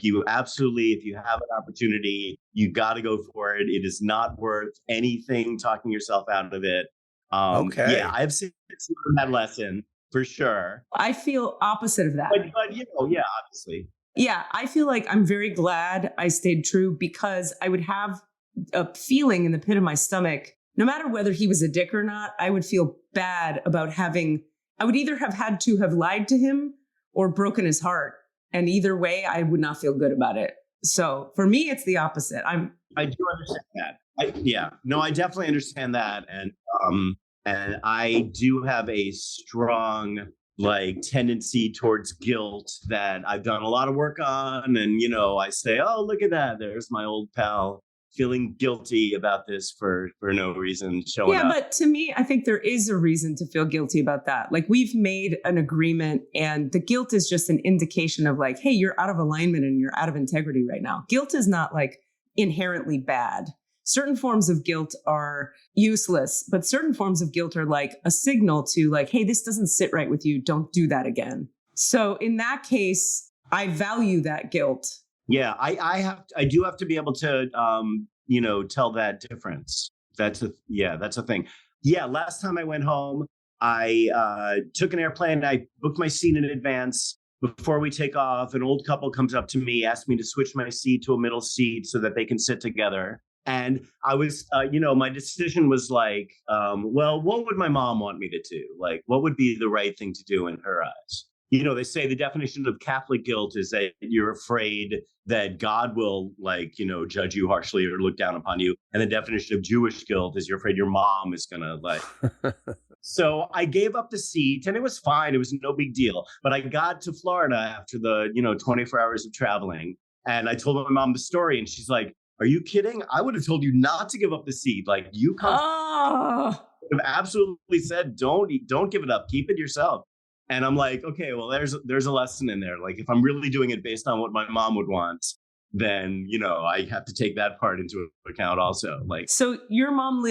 You absolutely, if you have an opportunity, you got to go for it. It is not worth anything talking yourself out of it. Okay. Yeah, I've since learned that lesson for sure. I feel opposite of that. But yeah, obviously. Yeah, I feel like I'm very glad I stayed true, because I would have a feeling in the pit of my stomach, no matter whether he was a dick or not, I would feel bad about I would either have had to have lied to him or broken his heart. And either way, I would not feel good about it. So for me, it's the opposite. I do understand that. I definitely understand that. And I do have a strong tendency towards guilt that I've done a lot of work on. And, I say, oh, look at that. There's my old pal feeling guilty about this for no reason showing up. Yeah, but to me, I think there is a reason to feel guilty about that. Like, we've made an agreement, and the guilt is just an indication of like, hey, you're out of alignment and you're out of integrity right now. Guilt is not like inherently bad. Certain forms of guilt are useless, but certain forms of guilt are like a signal to like, hey, this doesn't sit right with you. Don't do that again. So in that case, I value that guilt. Yeah, I do have to be able to, tell that difference. That's a thing. Yeah, last time I went home, I took an airplane. I booked my seat in advance. Before we take off, an old couple comes up to me, asked me to switch my seat to a middle seat so that they can sit together. And I was, my decision was like, what would my mom want me to do? Like, what would be the right thing to do in her eyes? They say the definition of Catholic guilt is that you're afraid that God will judge you harshly or look down upon you. And the definition of Jewish guilt is you're afraid your mom is going to So I gave up the seat, and it was fine. It was no big deal. But I got to Florida after the, 24 hours of traveling. And I told my mom the story, and she's like, are you kidding? I would have told you not to give up the seat. Like, you have absolutely said, don't give it up. Keep it yourself. And I'm like, okay, well, there's a lesson in there. Like, if I'm really doing it based on what my mom would want, then, I have to take that part into account also. Like, so your mom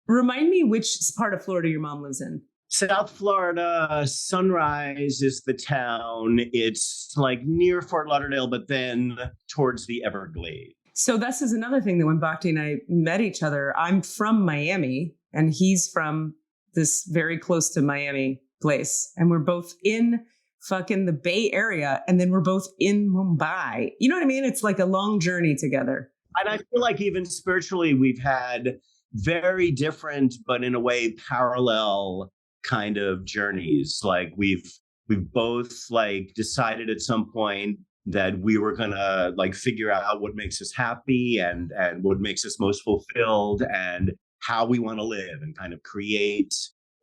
remind me which part of Florida your mom lives in. South Florida. Sunrise is the town. It's like near Fort Lauderdale, but then towards the Everglades. So this is another thing that when Bhakti and I met each other, I'm from Miami and he's from this very close to Miami place. And we're both in fucking the Bay Area, and then we're both in Mumbai. You know what I mean? It's like a long journey together. And I feel like even spiritually, we've had very different, but in a way parallel kind of journeys. Like we've both like decided at some point that we were gonna like figure out what makes us happy and what makes us most fulfilled and how we want to live and kind of create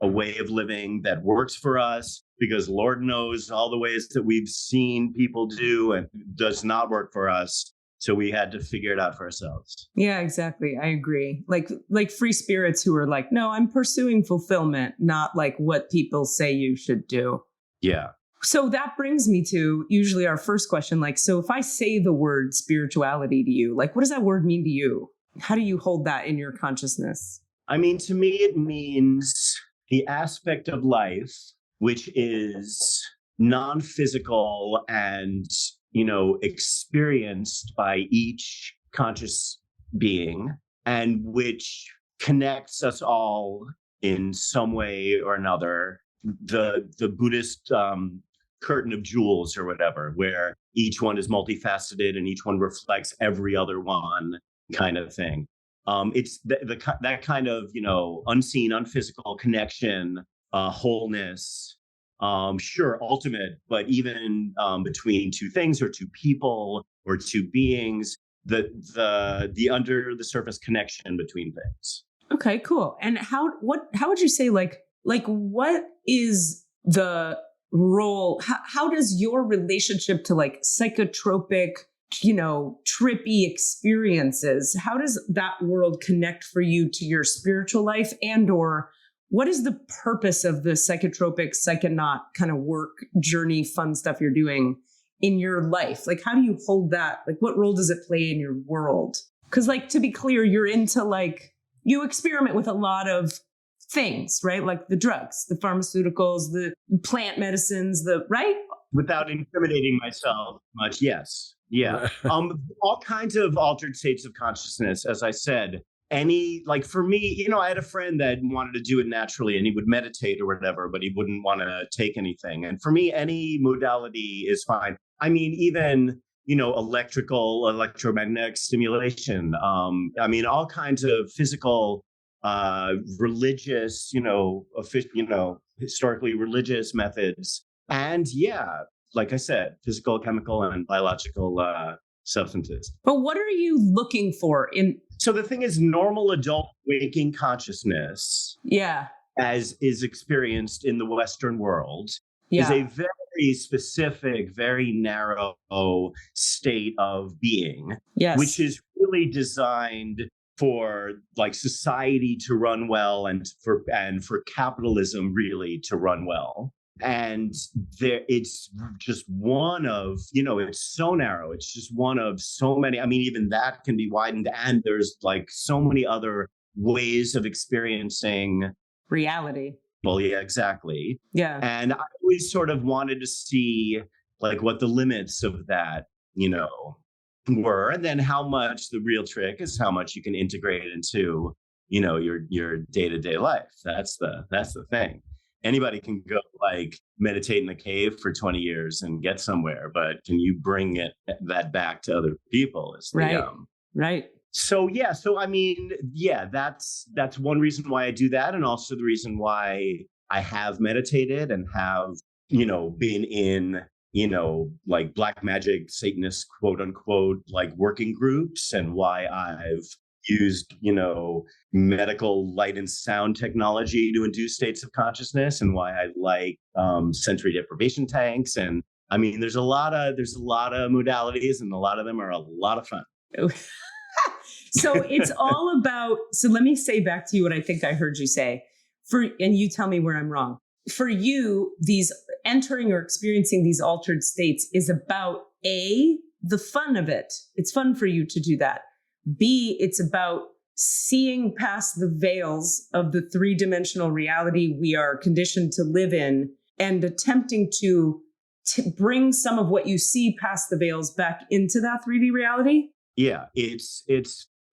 a way of living that works for us, because Lord knows all the ways that we've seen people do and does not work for us. So we had to figure it out for ourselves. Yeah, exactly. I agree. Like free spirits who are like, no, I'm pursuing fulfillment, not like what people say you should do. Yeah. So that brings me to usually our first question. Like, so if I say the word spirituality to you, like, what does that word mean to you? How do you hold that in your consciousness? I mean, to me, it means the aspect of life which is non-physical and, experienced by each conscious being, and which connects us all in some way or another. The Buddhist curtain of jewels or whatever, where each one is multifaceted and each one reflects every other one, kind of thing. It's that kind of, unseen, unphysical connection, wholeness, sure, ultimate, but even between two things or two people or two beings, the under the surface connection between things. Okay, cool. And how would you say like what is the role? How does your relationship to like psychotropic, trippy experiences, how does that world connect for you to your spiritual life? And or what is the purpose of the psychotropic, psychonaut kind of work, journey, fun stuff you're doing in your life? Like, how do you hold that? Like, what role does it play in your world? Because like, to be clear, you're into like, you experiment with a lot of things, right? Like the drugs, the pharmaceuticals, the plant medicines, right? Without incriminating myself much, yes. Yeah. All kinds of altered states of consciousness, as I said. For me, I had a friend that wanted to do it naturally and he would meditate or whatever, but he wouldn't want to take anything. And for me, any modality is fine. I mean, even, electromagnetic stimulation. All kinds of physical, religious, historically religious methods. And yeah, like I said, physical, chemical, and biological substances. But what are you looking for in? So the thing is, normal adult waking consciousness, as is experienced in the Western world, is a very specific, very narrow state of being, which is really designed for like society to run well and for capitalism really to run well. And it's just one of, it's so narrow. It's just one of so many. I mean, even that can be widened. And there's like so many other ways of experiencing reality. Well, yeah, exactly. Yeah. And I always sort of wanted to see like what the limits of that, were. And then how much the real trick is how much you can integrate it into, your day-to-day life. That's the thing. Anybody can go like meditate in a cave for 20 years and get somewhere, but can you bring that back to other people? Right. So I mean, that's one reason why I do that, and also the reason why I have meditated and have been in like black magic Satanist quote unquote like working groups, and why I've used, medical light and sound technology to induce states of consciousness, and why I like sensory deprivation tanks. And I mean, there's a lot of modalities, and a lot of them are a lot of fun. So it's all about, so let me say back to you what I think I heard you say, and you tell me where I'm wrong. For you, these entering or experiencing these altered states is about A, the fun of it. It's fun for you to do that. B, it's about seeing past the veils of the three-dimensional reality we are conditioned to live in and attempting to bring some of what you see past the veils back into that 3D reality. Yeah, it's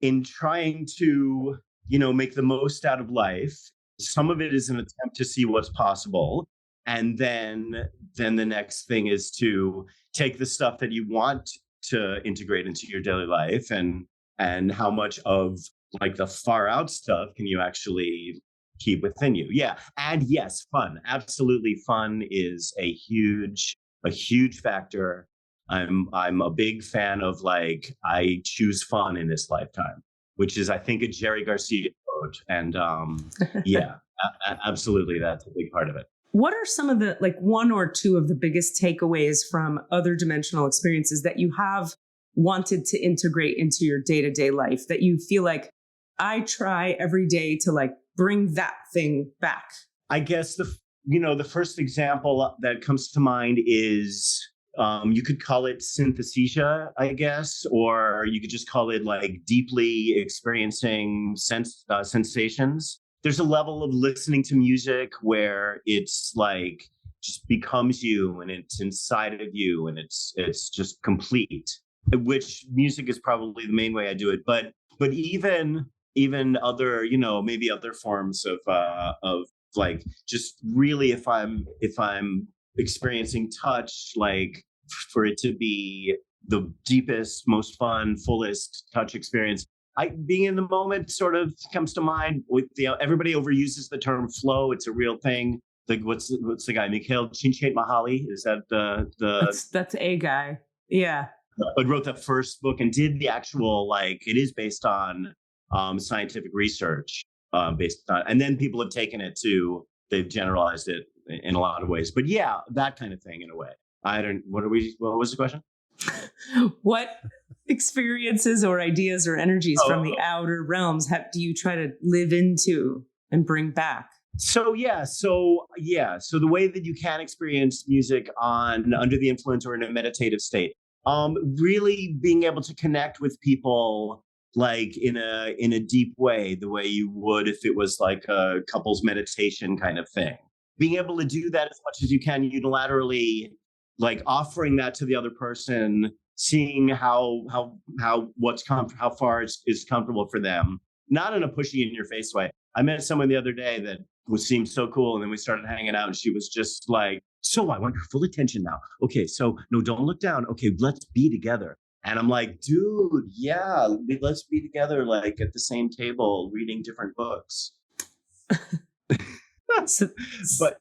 in trying to, make the most out of life. Some of it is an attempt to see what's possible. And then the next thing is to take the stuff that you want to integrate into your daily life, and how much of like the far out stuff can you actually keep within you. Yeah. And yes, fun. Absolutely, fun is a huge factor. I'm a big fan of like, I choose fun in this lifetime, which is I think a Jerry Garcia quote. And yeah, absolutely, that's a big part of it. What are some of the, like, one or two of the biggest takeaways from other dimensional experiences that you have wanted to integrate into your day-to-day life that you feel like I try every day to like bring that thing back? I guess the first example that comes to mind is you could call it synthesthesia, I guess, or you could just call it like deeply experiencing sensations. There's a level of listening to music where it's like just becomes you and it's inside of you and it's just complete, which music is probably the main way I do it. But even other, maybe other forms of like just really if I'm experiencing touch, like for it to be the deepest, most fun, fullest touch experience. Being in the moment sort of comes to mind. With everybody overuses the term flow. It's a real thing. Like what's the guy, Mikhail Csikszentmihalyi? Is that that's a guy? Yeah. But wrote the first book and did the actual, like, it is based on scientific research, based on, and then people have taken it to, they've generalized it in a lot of ways. But yeah, that kind of thing in a way. What was the question? What experiences or ideas or energies from the outer realms do you try to live into and bring back? So the way that you can experience music under the influence or in a meditative state, really being able to connect with people like in a deep way, the way you would if it was like a couples meditation kind of thing. Being able to do that as much as you can unilaterally, like offering that to the other person, seeing how far is comfortable for them, not in a pushy in your face way. I met someone the other day that seemed so cool, and then we started hanging out, and she was just like, "So I want your full attention now. Okay, so no, don't look down. Okay, let's be together." And I'm like, "Dude, yeah, let's be together, like at the same table, reading different books." But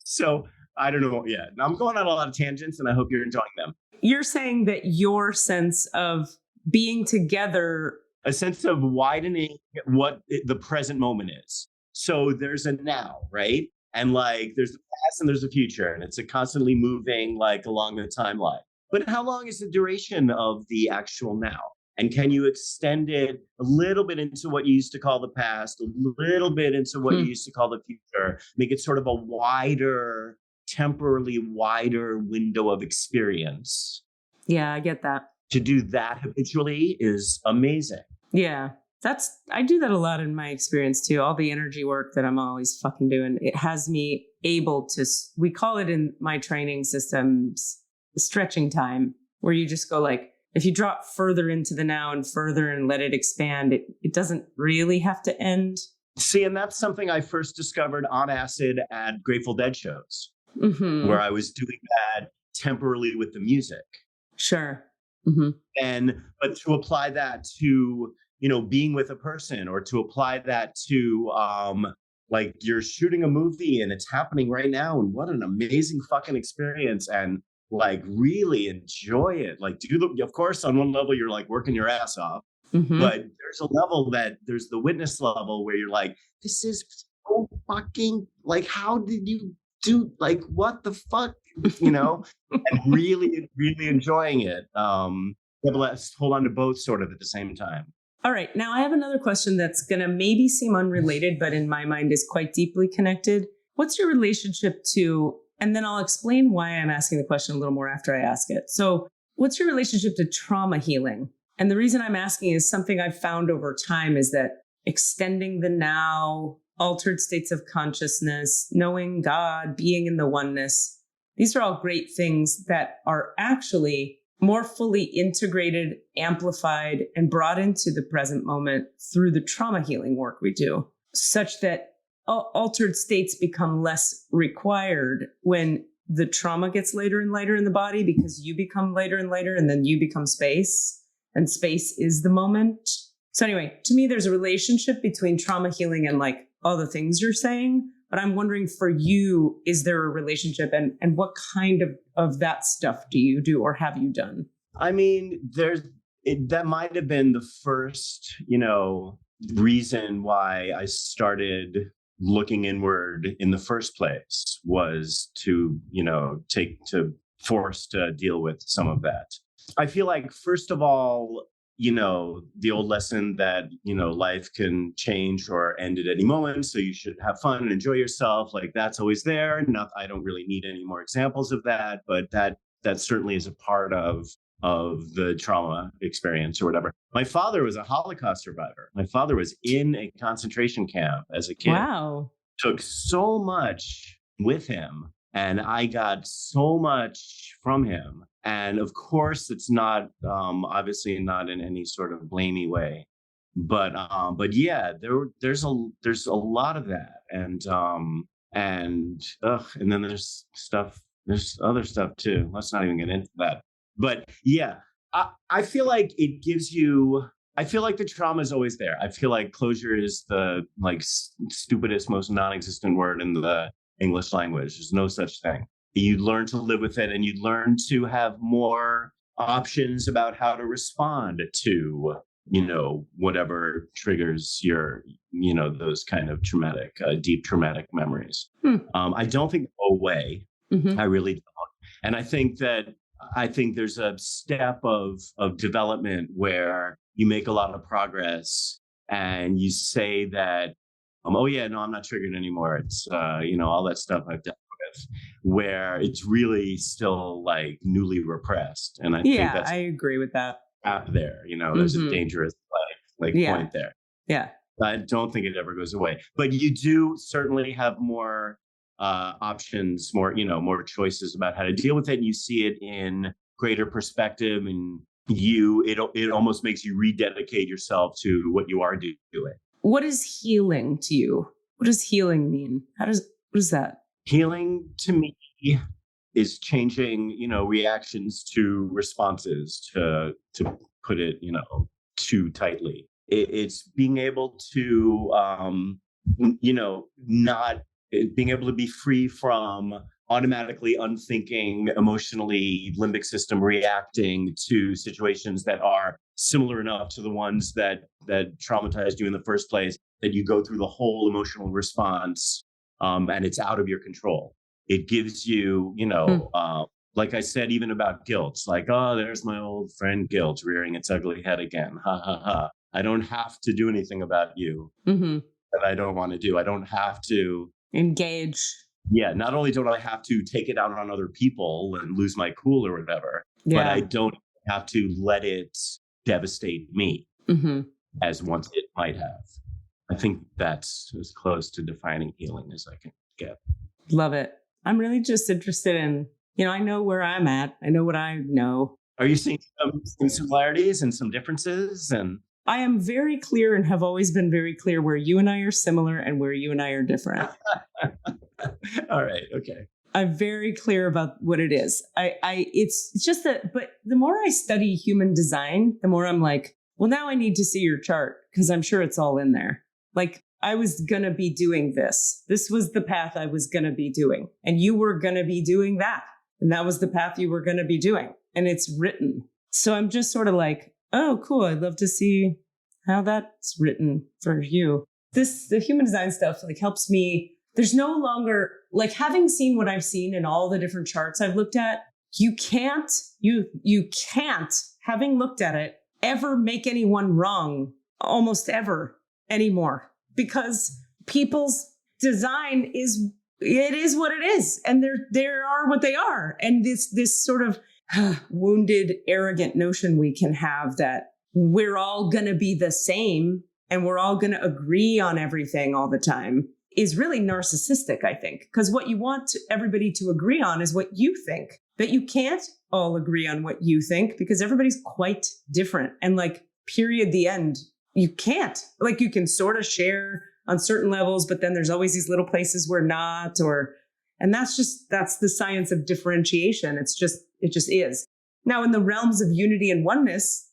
so I don't know. Yeah, I'm going on a lot of tangents, and I hope you're enjoying them. You're saying that your sense of being together, a sense of widening what the present moment is. So there's a now, right? And like there's the past and there's the future, and it's a constantly moving like along the timeline. But how long is the duration of the actual now? And can you extend it a little bit into what you used to call the past, a little bit into what you used to call the future, make it sort of a wider, temporally wider window of experience? Yeah, I get that. To do that habitually is amazing. Yeah. I do that a lot in my experience too. All the energy work that I'm always fucking doing, it has me able to, we call it in my training systems, stretching time, where you just go like, if you drop further into the now and further and let it expand, it doesn't really have to end. See, and that's something I first discovered on acid at Grateful Dead shows, where I was doing that temporarily with the music. Sure. Mm-hmm. But to apply that to, being with a person, or to apply that to, like you're shooting a movie and it's happening right now, and what an amazing fucking experience, and like really enjoy it. Like of course, on one level, you're like working your ass off, but there's a level there's the witness level where you're like, this is so fucking, like, how did you do, like, what the fuck, and really, really enjoying it. Able to hold on to both sort of at the same time. All right. Now I have another question that's going to maybe seem unrelated, but in my mind is quite deeply connected. What's your relationship to, and then I'll explain why I'm asking the question a little more after I ask it. So what's your relationship to trauma healing? And the reason I'm asking is something I've found over time is that extending the now, altered states of consciousness, knowing God, being in the oneness, these are all great things that are actually more fully integrated, amplified, and brought into the present moment through the trauma healing work we do, such that altered states become less required when the trauma gets lighter and lighter in the body because you become lighter and lighter, and then you become space, and space is the moment. So anyway, to me, there's a relationship between trauma healing and like all the things you're saying. But I'm wondering for you, is there a relationship, and what kind of that stuff do you do or have you done? I mean, that might have been the first, reason why I started looking inward in the first place, was to force to deal with some of that. I feel like, first of all, the old lesson that, life can change or end at any moment. So you should have fun and enjoy yourself. Like, that's always there. I don't really need any more examples of that, but that certainly is a part of the trauma experience or whatever. My father was a Holocaust survivor. My father was in a concentration camp as a kid. Wow. Took so much with him, and I got so much from him. And of course, it's not obviously not in any sort of blamey way, but yeah, there's a lot of that, and then there's other stuff too. Let's not even get into that. But yeah, I feel like it gives you. I feel like the trauma is always there. I feel like closure is the stupidest, most non-existent word in the English language. There's no such thing. You learn to live with it, and you learn to have more options about how to respond to, whatever triggers your, those kind of traumatic, deep traumatic memories. I don't think they go away. I really don't. And I think there's a step of development where you make a lot of progress and you say that, oh yeah, no, I'm not triggered anymore. It's, all that stuff I've dealt with, where it's really still like newly repressed. And I think that's, I agree with that. Up there, there's a dangerous point there. Yeah. I don't think it ever goes away, but you do certainly have more options, more choices about how to deal with it. And you see it in greater perspective, and it almost makes you rededicate yourself to what you are doing. What is healing to you? What does healing mean? What is that? Healing to me is changing, reactions to responses, to put it, too tightly. It's being able to, not being able to be free from automatically unthinking, emotionally limbic system reacting to situations that are similar enough to the ones that traumatized you in the first place, that you go through the whole emotional response, and it's out of your control. It gives you, like I said, even about guilt, it's like, oh, there's my old friend guilt rearing its ugly head again. Ha ha ha. I don't have to do anything about you that I don't want to do. I don't have to engage. Yeah, not only don't I have to take it out on other people and lose my cool or whatever, but I don't have to let it devastate me as once it might have. I think that's as close to defining healing as I can get. Love it. I'm really just interested in, I know where I'm at. I know what I know. Are you seeing some similarities and some differences? And I am very clear and have always been very clear where you and I are similar and where you and I are different. All right. Okay. I'm very clear about what it is. It's just that, but the more I study human design, the more I'm like, well, now I need to see your chart because I'm sure it's all in there. Like, I was going to be doing this. This was the path I was going to be doing. And you were going to be doing that. And that was the path you were going to be doing. And it's written. So I'm just sort of like, oh, cool. I'd love to see how that's written for you. The human design stuff helps me. There's no longer having seen what I've seen in all the different charts I've looked at. You can't, having looked at it, ever make anyone wrong almost ever anymore, because people's design is what it is. And they are what they are. And this sort of wounded, arrogant notion we can have that we're all going to be the same and we're all going to agree on everything all the time is really narcissistic, I think, because what you want everybody to agree on is what you think. But you can't all agree on what you think because everybody's quite different. And period, the end, you can't. You can sort of share on certain levels, but then there's always these little places where not, And that's the science of differentiation. It just is. Now, in the realms of unity and oneness,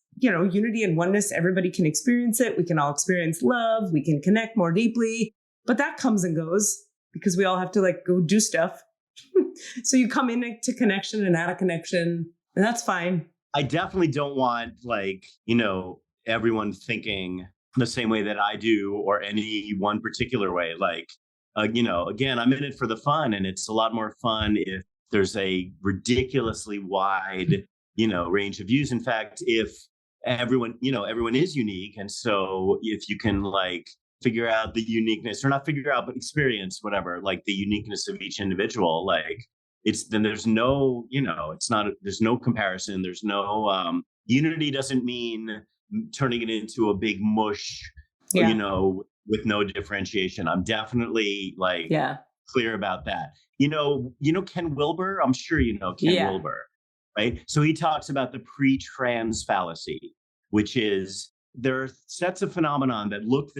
everybody can experience it. We can all experience love. We can connect more deeply, but that comes and goes because we all have to like go do stuff. So you come into connection and out of connection, and that's fine. I definitely don't want everyone thinking the same way that I do or any one particular way. Like, again, I'm in it for the fun, and it's a lot more fun if there's a ridiculously wide, range of views. In fact, if everyone is unique. And so if you can like figure out the uniqueness, or not figure out, but experience whatever, like the uniqueness of each individual, like then there's no, there's no comparison. There's no, unity doesn't mean turning it into a big mush, with no differentiation. I'm definitely like clear about that. Ken Wilber, I'm sure you know Ken Wilber, right? So he talks about the pre-trans fallacy, which is there are sets of phenomenon that look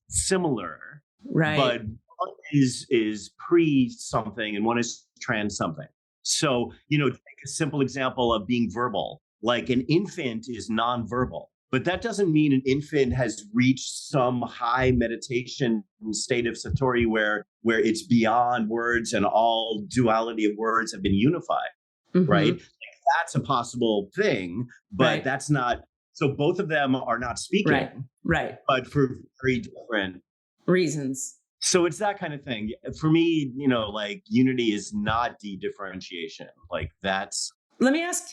similar, right? But one is pre something and one is trans something. So, take a simple example of being verbal, like an infant is nonverbal. But that doesn't mean an infant has reached some high meditation state of satori where it's beyond words and all duality of words have been unified, right? Like, that's a possible thing, but that's not. So both of them are not speaking, right? But for very different reasons. So it's that kind of thing. For me, like unity is not de-differentiation. Like that's. Let me ask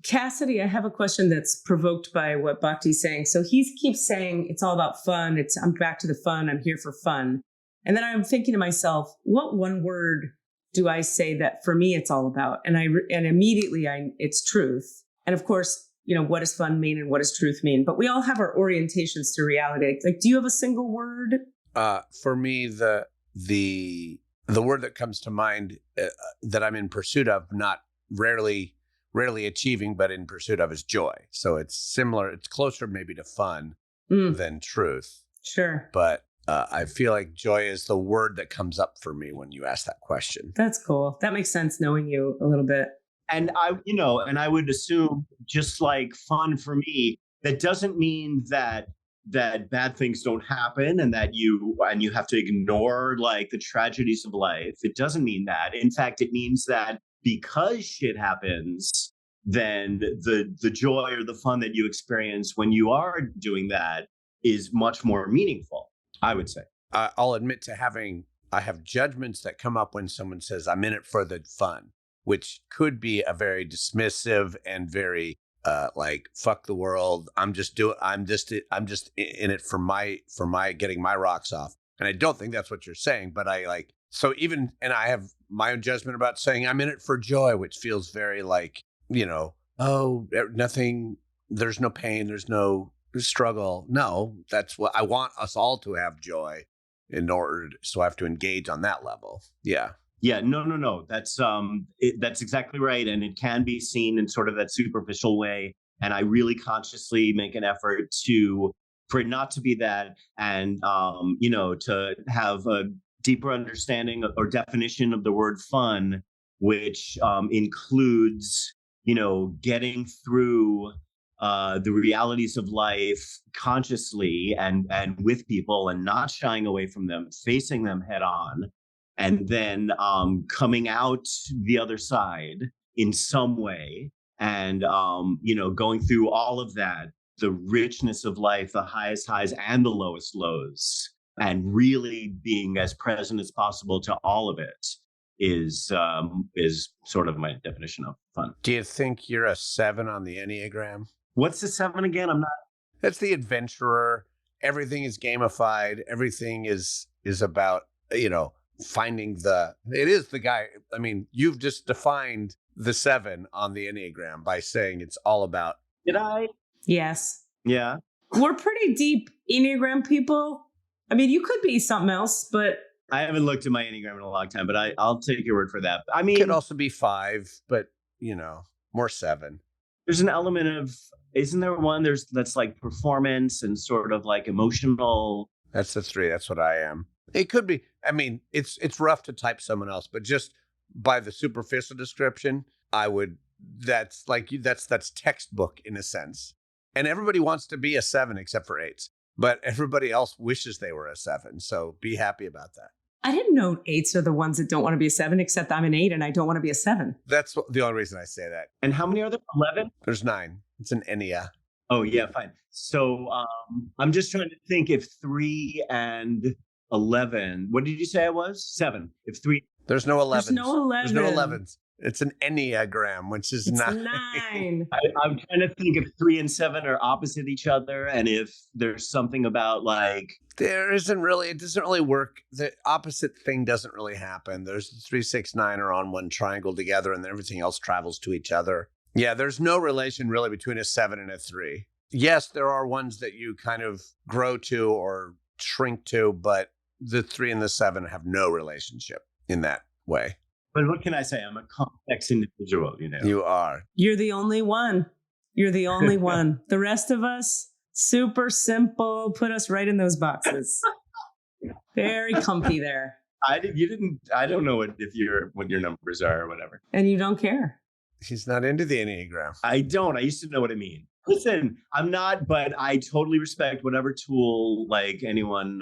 Cassidy, I have a question that's provoked by what Bhakti's saying. So he keeps saying it's all about fun. I'm back to the fun. I'm here for fun. And then I'm thinking to myself, what one word do I say that for me it's all about? And immediately it's truth. And of course, what does fun mean and what does truth mean? But we all have our orientations to reality. Like, do you have a single word? For me, the word that comes to mind that I'm in pursuit of, not rarely achieving, but in pursuit of, is joy. So it's similar. It's closer maybe to fun than truth. Sure. But I feel like joy is the word that comes up for me when you ask that question. That's cool. That makes sense knowing you a little bit. And I would assume, just like fun for me, that doesn't mean that bad things don't happen and that you have to ignore like the tragedies of life. It doesn't mean that. In fact, it means that because shit happens, then the joy or the fun that you experience when you are doing that is much more meaningful, I would say. I'll admit to I have judgments that come up when someone says, I'm in it for the fun, which could be a very dismissive and very like, fuck the world. I'm just in it for my getting my rocks off. And I don't think that's what you're saying, but I have my own judgment about saying I'm in it for joy, which feels very like, nothing, there's no pain, there's no struggle. No, that's what I want us all to have, joy, so I have to engage on that level. Yeah. Yeah, no. That's exactly right. And it can be seen in sort of that superficial way. And I really consciously make an effort for it not to be that, and to have a deeper understanding or definition of the word fun, which includes, getting through the realities of life consciously and with people, and not shying away from them, facing them head on. And then coming out the other side in some way, and going through all of that, the richness of life, the highest highs and the lowest lows, and really being as present as possible to all of it is sort of my definition of fun. Do you think you're a 7 on the Enneagram? What's the 7 again? I'm not. That's the adventurer. Everything is gamified. Everything is about finding it is the guy. I mean, you've just defined the 7 on the Enneagram by saying it's all about. Did I? Yes. Yeah. We're pretty deep Enneagram people. I mean, you could be something else, but. I haven't looked at my Enneagram in a long time, but I'll take your word for that. I mean, it could also be 5, but more 7. There's an element of, isn't there one that's like performance and sort of like emotional? That's the 3. That's what I am. It could be. I mean, it's rough to type someone else, but just by the superficial description, that's textbook in a sense. And everybody wants to be a 7 except for 8s, but everybody else wishes they were a 7. So be happy about that. I didn't know 8s are the ones that don't want to be a 7, except I'm an 8 and I don't want to be a 7. That's the only reason I say that. And how many are there? 11? There's 9. It's an Enneagram. Oh, yeah, fine. So I'm just trying to think if 3 and 11, what did you say I was? 7. If 3. There's no 11s. There's no 11. There's no 11s. It's an Enneagram, which is It's 9. 9. I'm trying to think if 3 and 7 are opposite each other, and if there's something about like There isn't really, it doesn't really work. The opposite thing doesn't really happen. There's 3, 6, 9 are on one triangle together, and then everything else travels to each other. Yeah, there's no relation really between a 7 and a 3. Yes, there are ones that you kind of grow to or shrink to, but the 3 and the 7 have no relationship in that way. But what can I say? I'm a complex individual, you know. You are. You're the only one. You're the only one. The rest of us, super simple. Put us right in those boxes. Very comfy there. I don't know what your numbers are or whatever. And you don't care. He's not into the Enneagram. I don't. I used to know what I mean. Listen, I'm not, but I totally respect whatever tool like anyone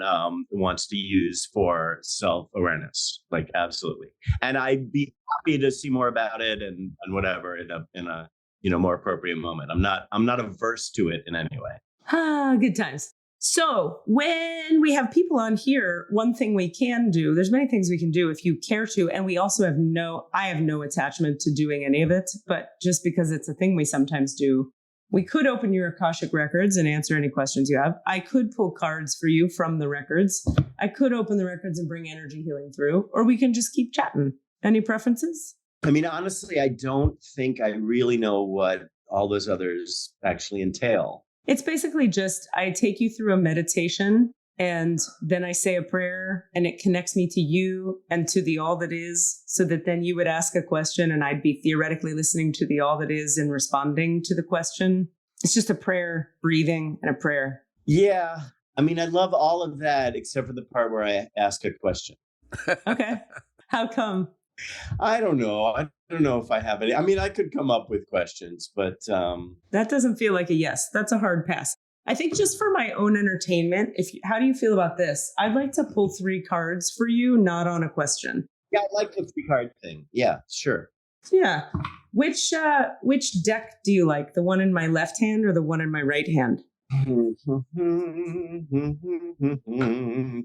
wants to use for self-awareness. Like, absolutely. And I'd be happy to see more about it and whatever in a more appropriate moment. I'm not averse to it in any way. Good times. So when we have people on here, one thing we can do, there's many things we can do if you care to. And we also I have no attachment to doing any of it, but just because it's a thing we sometimes do, we could open your Akashic records and answer any questions you have. I could pull cards for you from the records. I could open the records and bring energy healing through, or we can just keep chatting. Any preferences? I mean, honestly, I don't think I really know what all those others actually entail. It's basically just, I take you through a meditation and then I say a prayer and it connects me to you and to the all that is, so that then you would ask a question and I'd be theoretically listening to the all that is and responding to the question. It's just a prayer, breathing, and a prayer. Yeah. I mean, I love all of that except for the part where I ask a question. Okay. How come? I don't know. I don't know if I have any. I mean, I could come up with questions, but that doesn't feel like a yes. That's a hard pass. I think just for my own entertainment, how do you feel about this? I'd like to pull 3 cards for you, not on a question. Yeah, I like the 3-card thing. Yeah, sure. Yeah. Which deck do you like? The one in my left hand or the one in my right hand? The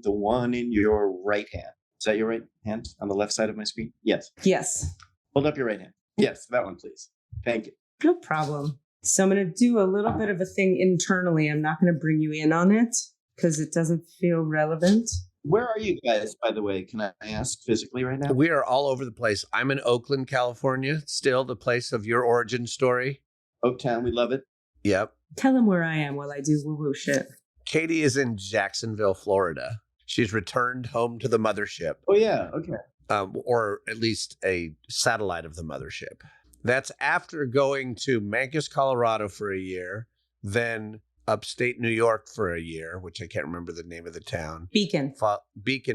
one in your right hand. Is that your right hand on the left side of my screen? Yes. Yes. Hold up your right hand. Yes, that one, please. Thank you. No problem. So I'm going to do a little bit of a thing internally. I'm not going to bring you in on it because it doesn't feel relevant. Where are you guys, by the way? Can I ask physically right now? We are all over the place. I'm in Oakland, California, still the place of your origin story. Oaktown, we love it. Yep. Tell them where I am while I do woo-woo shit. Katie is in Jacksonville, Florida. She's returned home to the mothership. Oh, yeah. Okay. Or at least a satellite of the mothership. That's after going to Mancos, Colorado for a year, then upstate New York for a year, which I can't remember the name of the town. Beacon,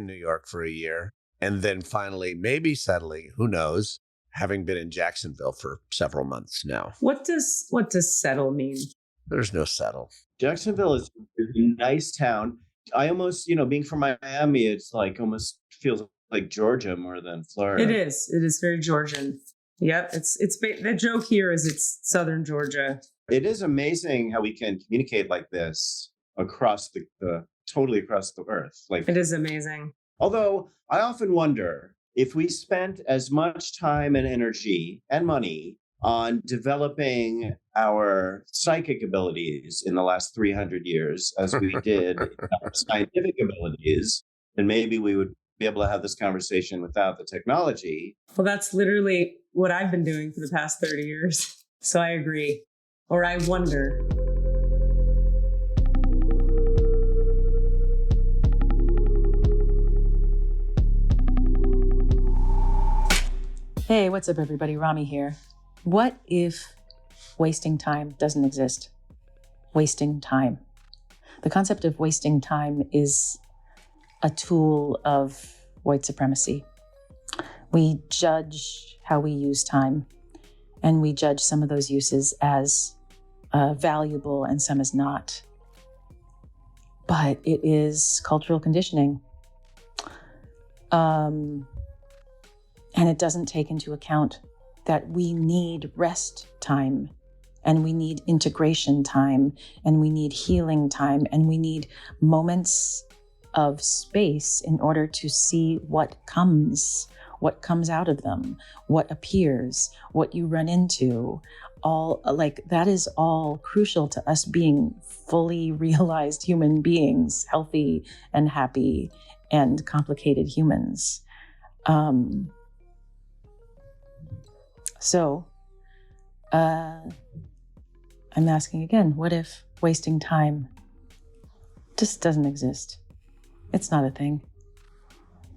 New York for a year. And then finally, maybe settling, who knows, having been in Jacksonville for several months now. What does settle mean? There's no settle. Jacksonville is a nice town. I almost, being from Miami, it's like almost feels like Georgia more than Florida. It is. It is very Georgian. Yep. The joke here is it's Southern Georgia. It is amazing how we can communicate like this across totally across the earth. Like, it is amazing. Although I often wonder if we spent as much time and energy and money on developing our psychic abilities in the last 300 years as we did our scientific abilities, then maybe we would be able to have this conversation without the technology. Well, that's literally what I've been doing for the past 30 years. So I agree. Or I wonder. Hey, what's up, everybody? Rami here. What if wasting time doesn't exist? Wasting time. The concept of wasting time is a tool of white supremacy. We judge how we use time, and we judge some of those uses as valuable and some as not. But it is cultural conditioning. And it doesn't take into account that we need rest time, and we need integration time, and we need healing time, and we need moments of space in order to see what comes out of them, what appears, what you run into. All like that is all crucial to us being fully realized human beings, healthy and happy and complicated humans. So I'm asking again, what if wasting time just doesn't exist? It's not a thing.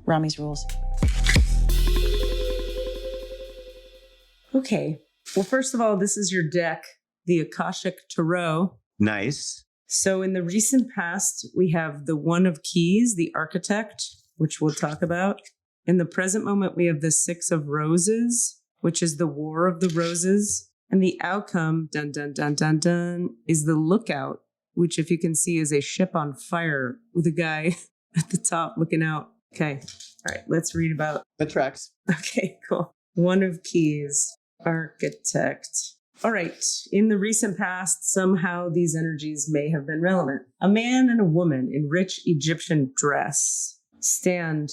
Rami's rules. Okay. Well, first of all, this is your deck, the Akashic Tarot. Nice. So in the recent past, we have the One of Keys, the Architect, which we'll talk about. In the present moment, we have the Six of Roses, which is the War of the Roses. And the outcome, dun, dun, dun, dun, dun, is the Lookout, which if you can see is a ship on fire with a guy at the top looking out. Okay. All right. Let's read about. That tracks. Okay, cool. One of Keys, Architect. All right. In the recent past, somehow these energies may have been relevant. A man and a woman in rich Egyptian dress stand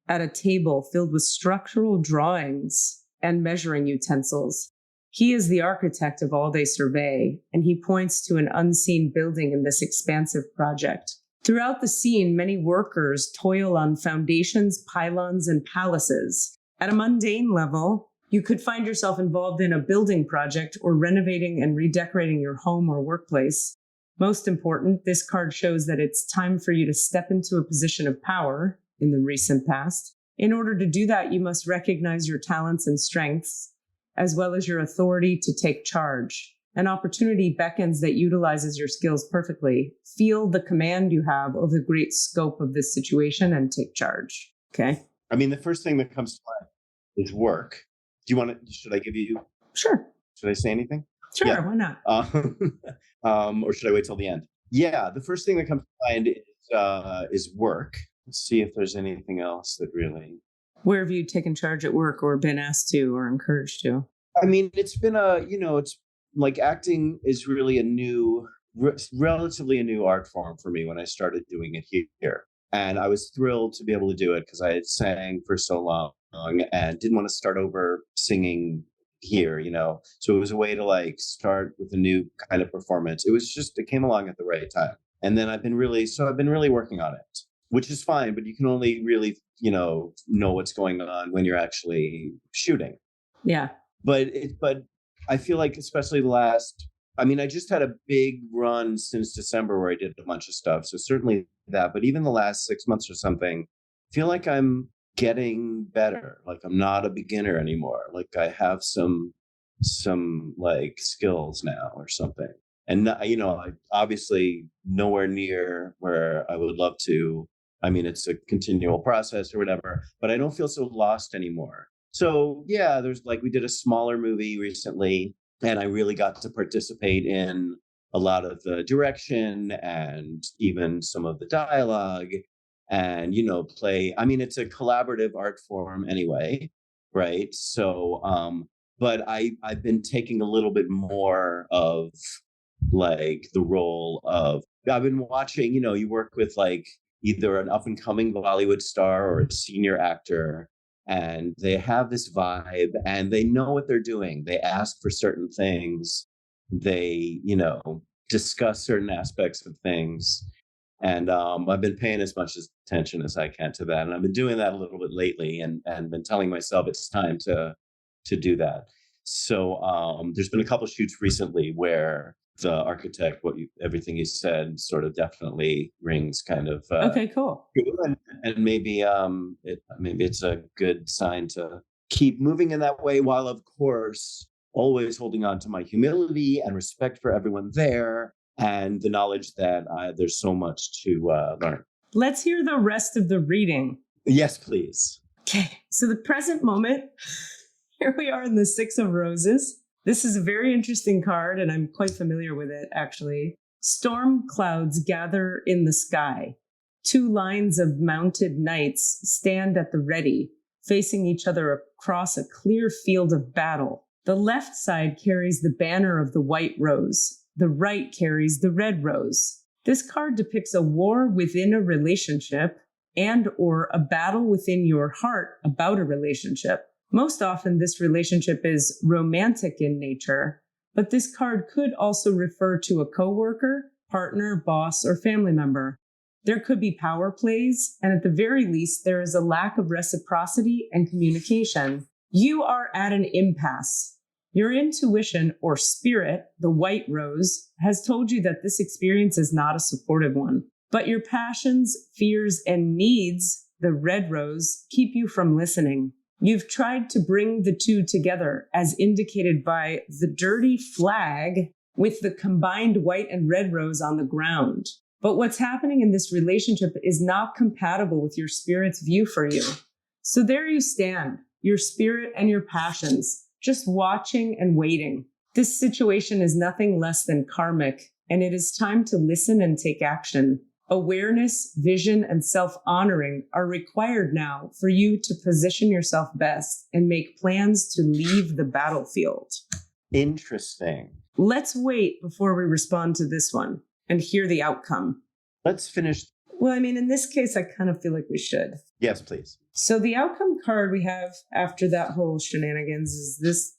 at a table filled with structural drawings and measuring utensils. He is the architect of all they survey, and he points to an unseen building in this expansive project. Throughout the scene, many workers toil on foundations, pylons, and palaces. At a mundane level, you could find yourself involved in a building project or renovating and redecorating your home or workplace. Most important, this card shows that it's time for you to step into a position of power in the recent past. In order to do that, you must recognize your talents and strengths, as well as your authority to take charge. An opportunity beckons that utilizes your skills perfectly. Feel the command you have over the great scope of this situation and take charge. Okay. I mean, the first thing that comes to mind is work. Do you want to, should I give you? Sure. Should I say anything? Sure. Yeah. Why not? Or should I wait till the end? Yeah. The first thing that comes to mind is work. Let's see if there's anything else that really. Where have you taken charge at work or been asked to or encouraged to? I mean, it's been it's like acting is really relatively a new art form for me when I started doing it here. And I was thrilled to be able to do it because I had sang for so long and didn't want to start over singing here, So it was a way to like start with a new kind of performance. It came along at the right time. And then I've been really working on it, which is fine, but you can only really, know what's going on when you're actually shooting. Yeah. But I feel like especially I just had a big run since December where I did a bunch of stuff. So certainly that, but even the last 6 months or something, I feel like I'm getting better. Like I'm not a beginner anymore. Like I have some like skills now or something. And, I obviously nowhere near where I would love to. I mean, it's a continual process or whatever, but I don't feel so lost anymore. So yeah, we did a smaller movie recently and I really got to participate in a lot of the direction and even some of the dialogue and, play. I mean, it's a collaborative art form anyway, right? So, but I've been taking a little bit more of like the role of, I've been watching, you work with like either an up and coming Bollywood star or a senior actor, and they have this vibe and they know what they're doing. They ask for certain things. They, discuss certain aspects of things. And I've been paying as much attention as I can to that. And I've been doing that a little bit lately and been telling myself it's time to do that. So there's been a couple of shoots recently where the architect, everything you said sort of definitely rings kind of. Okay, cool. And maybe it's a good sign to keep moving in that way while, of course, always holding on to my humility and respect for everyone there and the knowledge that there's so much to learn. Let's hear the rest of the reading. Yes, please. Okay, so the present moment, here we are in the Six of Roses. This is a very interesting card, and I'm quite familiar with it, actually. Storm clouds gather in the sky. Two lines of mounted knights stand at the ready, facing each other across a clear field of battle. The left side carries the banner of the white rose. The right carries the red rose. This card depicts a war within a relationship and or a battle within your heart about a relationship. Most often, this relationship is romantic in nature, but this card could also refer to a coworker, partner, boss, or family member. There could be power plays, and at the very least, there is a lack of reciprocity and communication. You are at an impasse. Your intuition or spirit, the white rose, has told you that this experience is not a supportive one. But your passions, fears, and needs, the red rose, keep you from listening. You've tried to bring the two together, as indicated by the dirty flag with the combined white and red rose on the ground. But what's happening in this relationship is not compatible with your spirit's view for you. So there you stand, your spirit and your passions, just watching and waiting. This situation is nothing less than karmic, and it is time to listen and take action. Awareness, vision, and self-honoring are required now for you to position yourself best and make plans to leave the battlefield. Interesting. Let's wait before we respond to this one and hear the outcome. Let's finish. Well, I mean, in this case, I kind of feel like we should. Yes, please. So the outcome card we have after that whole shenanigans is this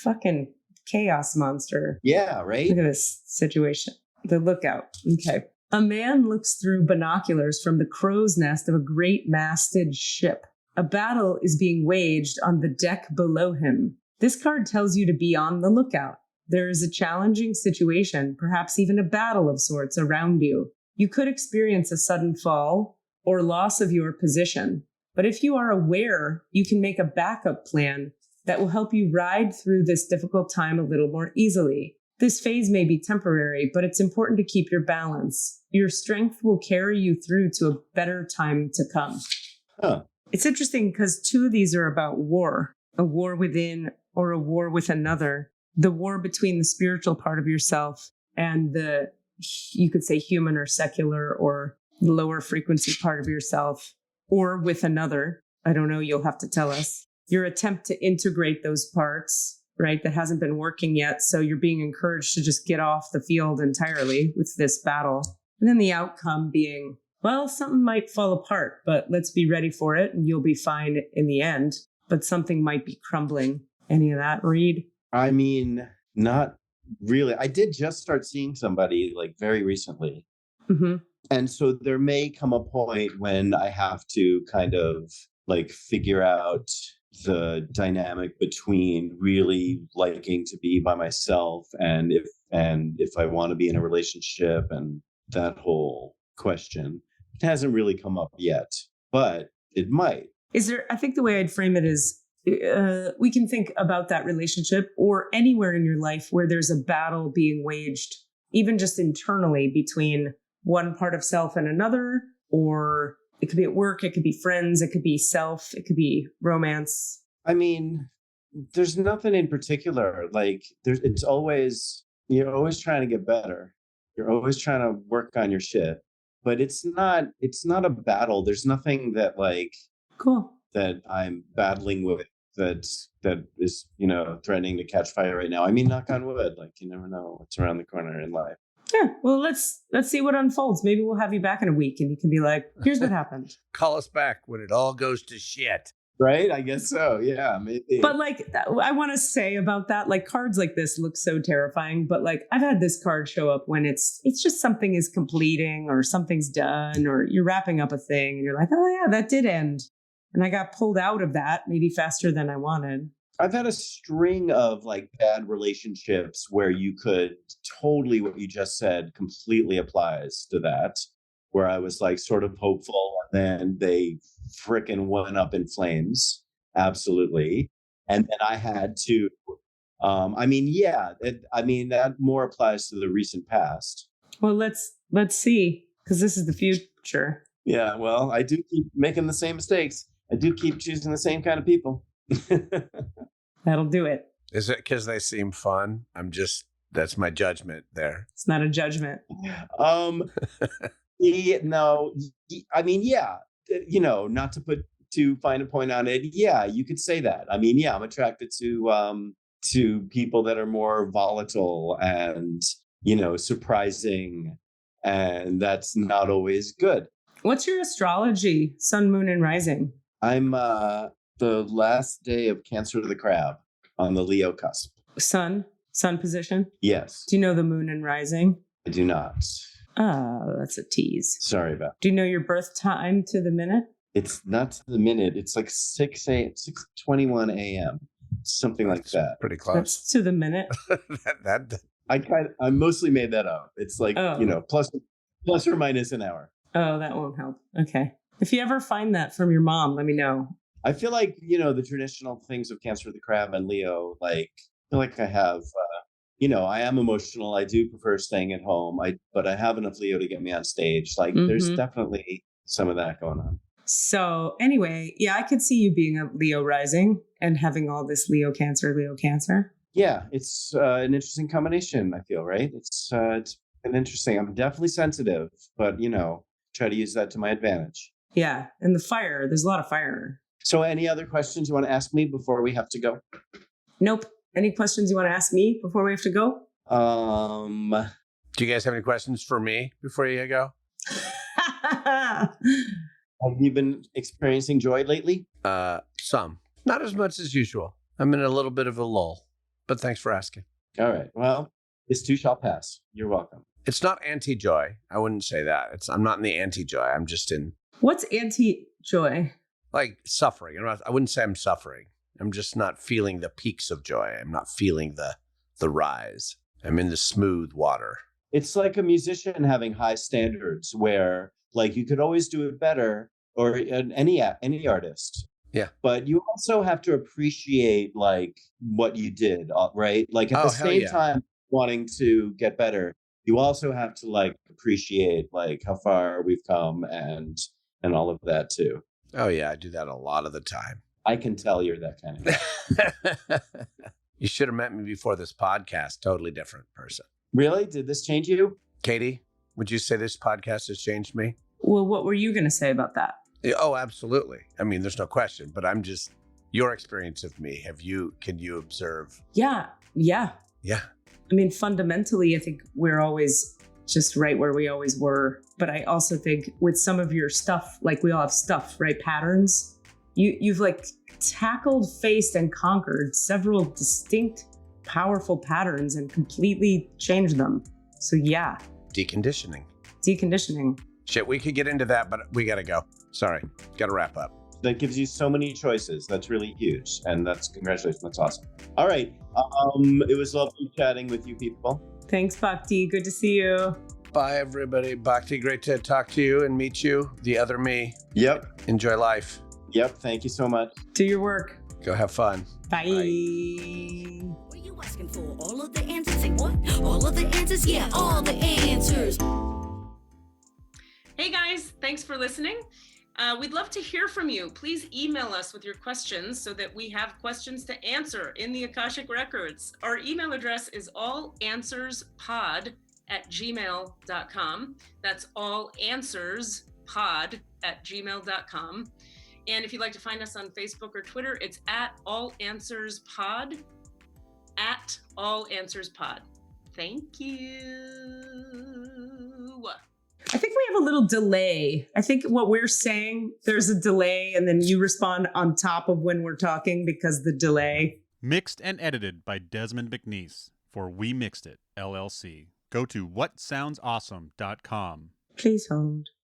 fucking chaos monster. Yeah, right? Look at this situation. The lookout. Okay. A man looks through binoculars from the crow's nest of a great masted ship. A battle is being waged on the deck below him. This card tells you to be on the lookout. There is a challenging situation, perhaps even a battle of sorts around you. You could experience a sudden fall or loss of your position. But if you are aware, you can make a backup plan that will help you ride through this difficult time a little more easily. This phase may be temporary, but it's important to keep your balance. Your strength will carry you through to a better time to come. Huh. It's interesting because two of these are about war, a war within or a war with another. The war between the spiritual part of yourself and the, you could say, human or secular or lower frequency part of yourself, or with another. I don't know. You'll have to tell us. Your attempt to integrate those parts, right, that hasn't been working yet. So you're being encouraged to just get off the field entirely with this battle. And then the outcome being, well, something might fall apart, but let's be ready for it and you'll be fine in the end. But something might be crumbling. Any of that, Reed? I mean, not really. I did just start seeing somebody like very recently. Mm-hmm. And so there may come a point when I have to kind of like figure out the dynamic between really liking to be by myself and if I want to be in a relationship and that whole question. It hasn't really come up yet, but it might. I think the way I'd frame it is we can think about that relationship or anywhere in your life where there's a battle being waged, even just internally between one part of self and another, or it could be at work, it could be friends, it could be self, it could be romance. I mean, there's nothing in particular. Like you're always trying to get better. You're always trying to work on your shit, but it's not a battle. There's nothing that like cool that I'm battling with that is, threatening to catch fire right now. I mean, knock on wood, like you never know what's around the corner in life. Yeah, well, let's see what unfolds. Maybe we'll have you back in a week and you can be like, here's what happened. Call us back when it all goes to shit. Right? I guess so. Yeah, maybe. But like, I want to say about that, like cards like this look so terrifying, but like I've had this card show up when it's just something is completing or something's done or you're wrapping up a thing and you're like, oh yeah, that did end. And I got pulled out of that maybe faster than I wanted. I've had a string of like bad relationships where you could totally, what you just said completely applies to that, where I was like sort of hopeful and then they frickin' went up in flames. Absolutely. And then I had to, that more applies to the recent past. Well, let's see, because this is the future. Yeah, well, I do keep making the same mistakes. I do keep choosing the same kind of people. That'll do it. Is it because they seem fun? That's my judgment there. It's not a judgment. No, I mean, yeah, not to put too fine a point on it. Yeah, you could say that. I mean, yeah, I'm attracted to people that are more volatile and, surprising, and that's not always good. What's your astrology, sun, moon, and rising? I'm the last day of Cancer of the Crab on the Leo cusp. Sun position? Yes. Do you know the moon and rising? I do not. Oh, that's a tease. Sorry about that. Do you know your birth time to the minute? It's not to the minute. It's like 6:21 a.m. Something like that. Pretty close. That's to the minute. I mostly made that up. It's like, plus or minus an hour. Oh, that won't help. Okay. If you ever find that from your mom, let me know. I feel like, the traditional things of Cancer of the Crab and Leo, like, I feel like I have, I am emotional. I do prefer staying at home. But I have enough Leo to get me on stage. Like, there's definitely some of that going on. So anyway, yeah, I could see you being a Leo rising and having all this Leo Cancer. Yeah, it's an interesting combination, I feel, right? It's been interesting. I'm definitely sensitive, but, try to use that to my advantage. Yeah, and the fire, there's a lot of fire. So any other questions you want to ask me before we have to go? Nope. Any questions you want to ask me before we have to go? Do you guys have any questions for me before you go? Have you been experiencing joy lately? Some. Not as much as usual. I'm in a little bit of a lull, but thanks for asking. All right. Well, this too shall pass. You're welcome. It's not anti-joy. I wouldn't say that. I'm not in the anti-joy. I'm just in... What's anti-joy? Like suffering. I wouldn't say I'm suffering. I'm just not feeling the peaks of joy. I'm not feeling the rise. I'm in the smooth water. It's like a musician having high standards where, like, you could always do it better, or any artist. Yeah. But you also have to appreciate, like, what you did, right? Like, at the same time wanting to get better, you also have to, like, appreciate, like, how far we've come and all of that too. Oh, yeah. I do that a lot of the time. I can tell you're that kind of guy. You should have met me before this podcast. Totally different person. Really? Did this change you? Katie, would you say this podcast has changed me? Well, what were you going to say about that? Oh, absolutely. I mean, there's no question, but I'm just, your experience of me, can you observe? Yeah. I mean, fundamentally, I think we're always just right where we always were. But I also think with some of your stuff, like we all have stuff, right? Patterns. You've like tackled, faced, and conquered several distinct, powerful patterns and completely changed them. So yeah. Deconditioning. Shit, we could get into that, but we got to go. Sorry. Got to wrap up. That gives you so many choices. That's really huge. And congratulations. That's awesome. All right. It was lovely chatting with you people. Thanks, Bhakti. Good to see you. Bye, everybody. Bhakti, great to talk to you and meet you, the other me. Yep. Enjoy life. Yep. Thank you so much. Do your work. Go have fun. Bye. What are you asking for? All of the answers? Say what? All of the answers? Yeah, all the answers. Hey guys, thanks for listening. We'd love to hear from you. Please email us with your questions so that we have questions to answer in the Akashic Records. Our email address is allanswerspod@gmail.com. That's allanswerspod@gmail.com. And if you'd like to find us on Facebook or Twitter, it's @allanswerspod, @allanswerspod. Thank you. I think we have a little delay. I think what we're saying, there's a delay, and then you respond on top of when we're talking because the delay. Mixed and edited by Desmond McNeese for We Mixed It, LLC. Go to whatsoundsawesome.com. Please hold.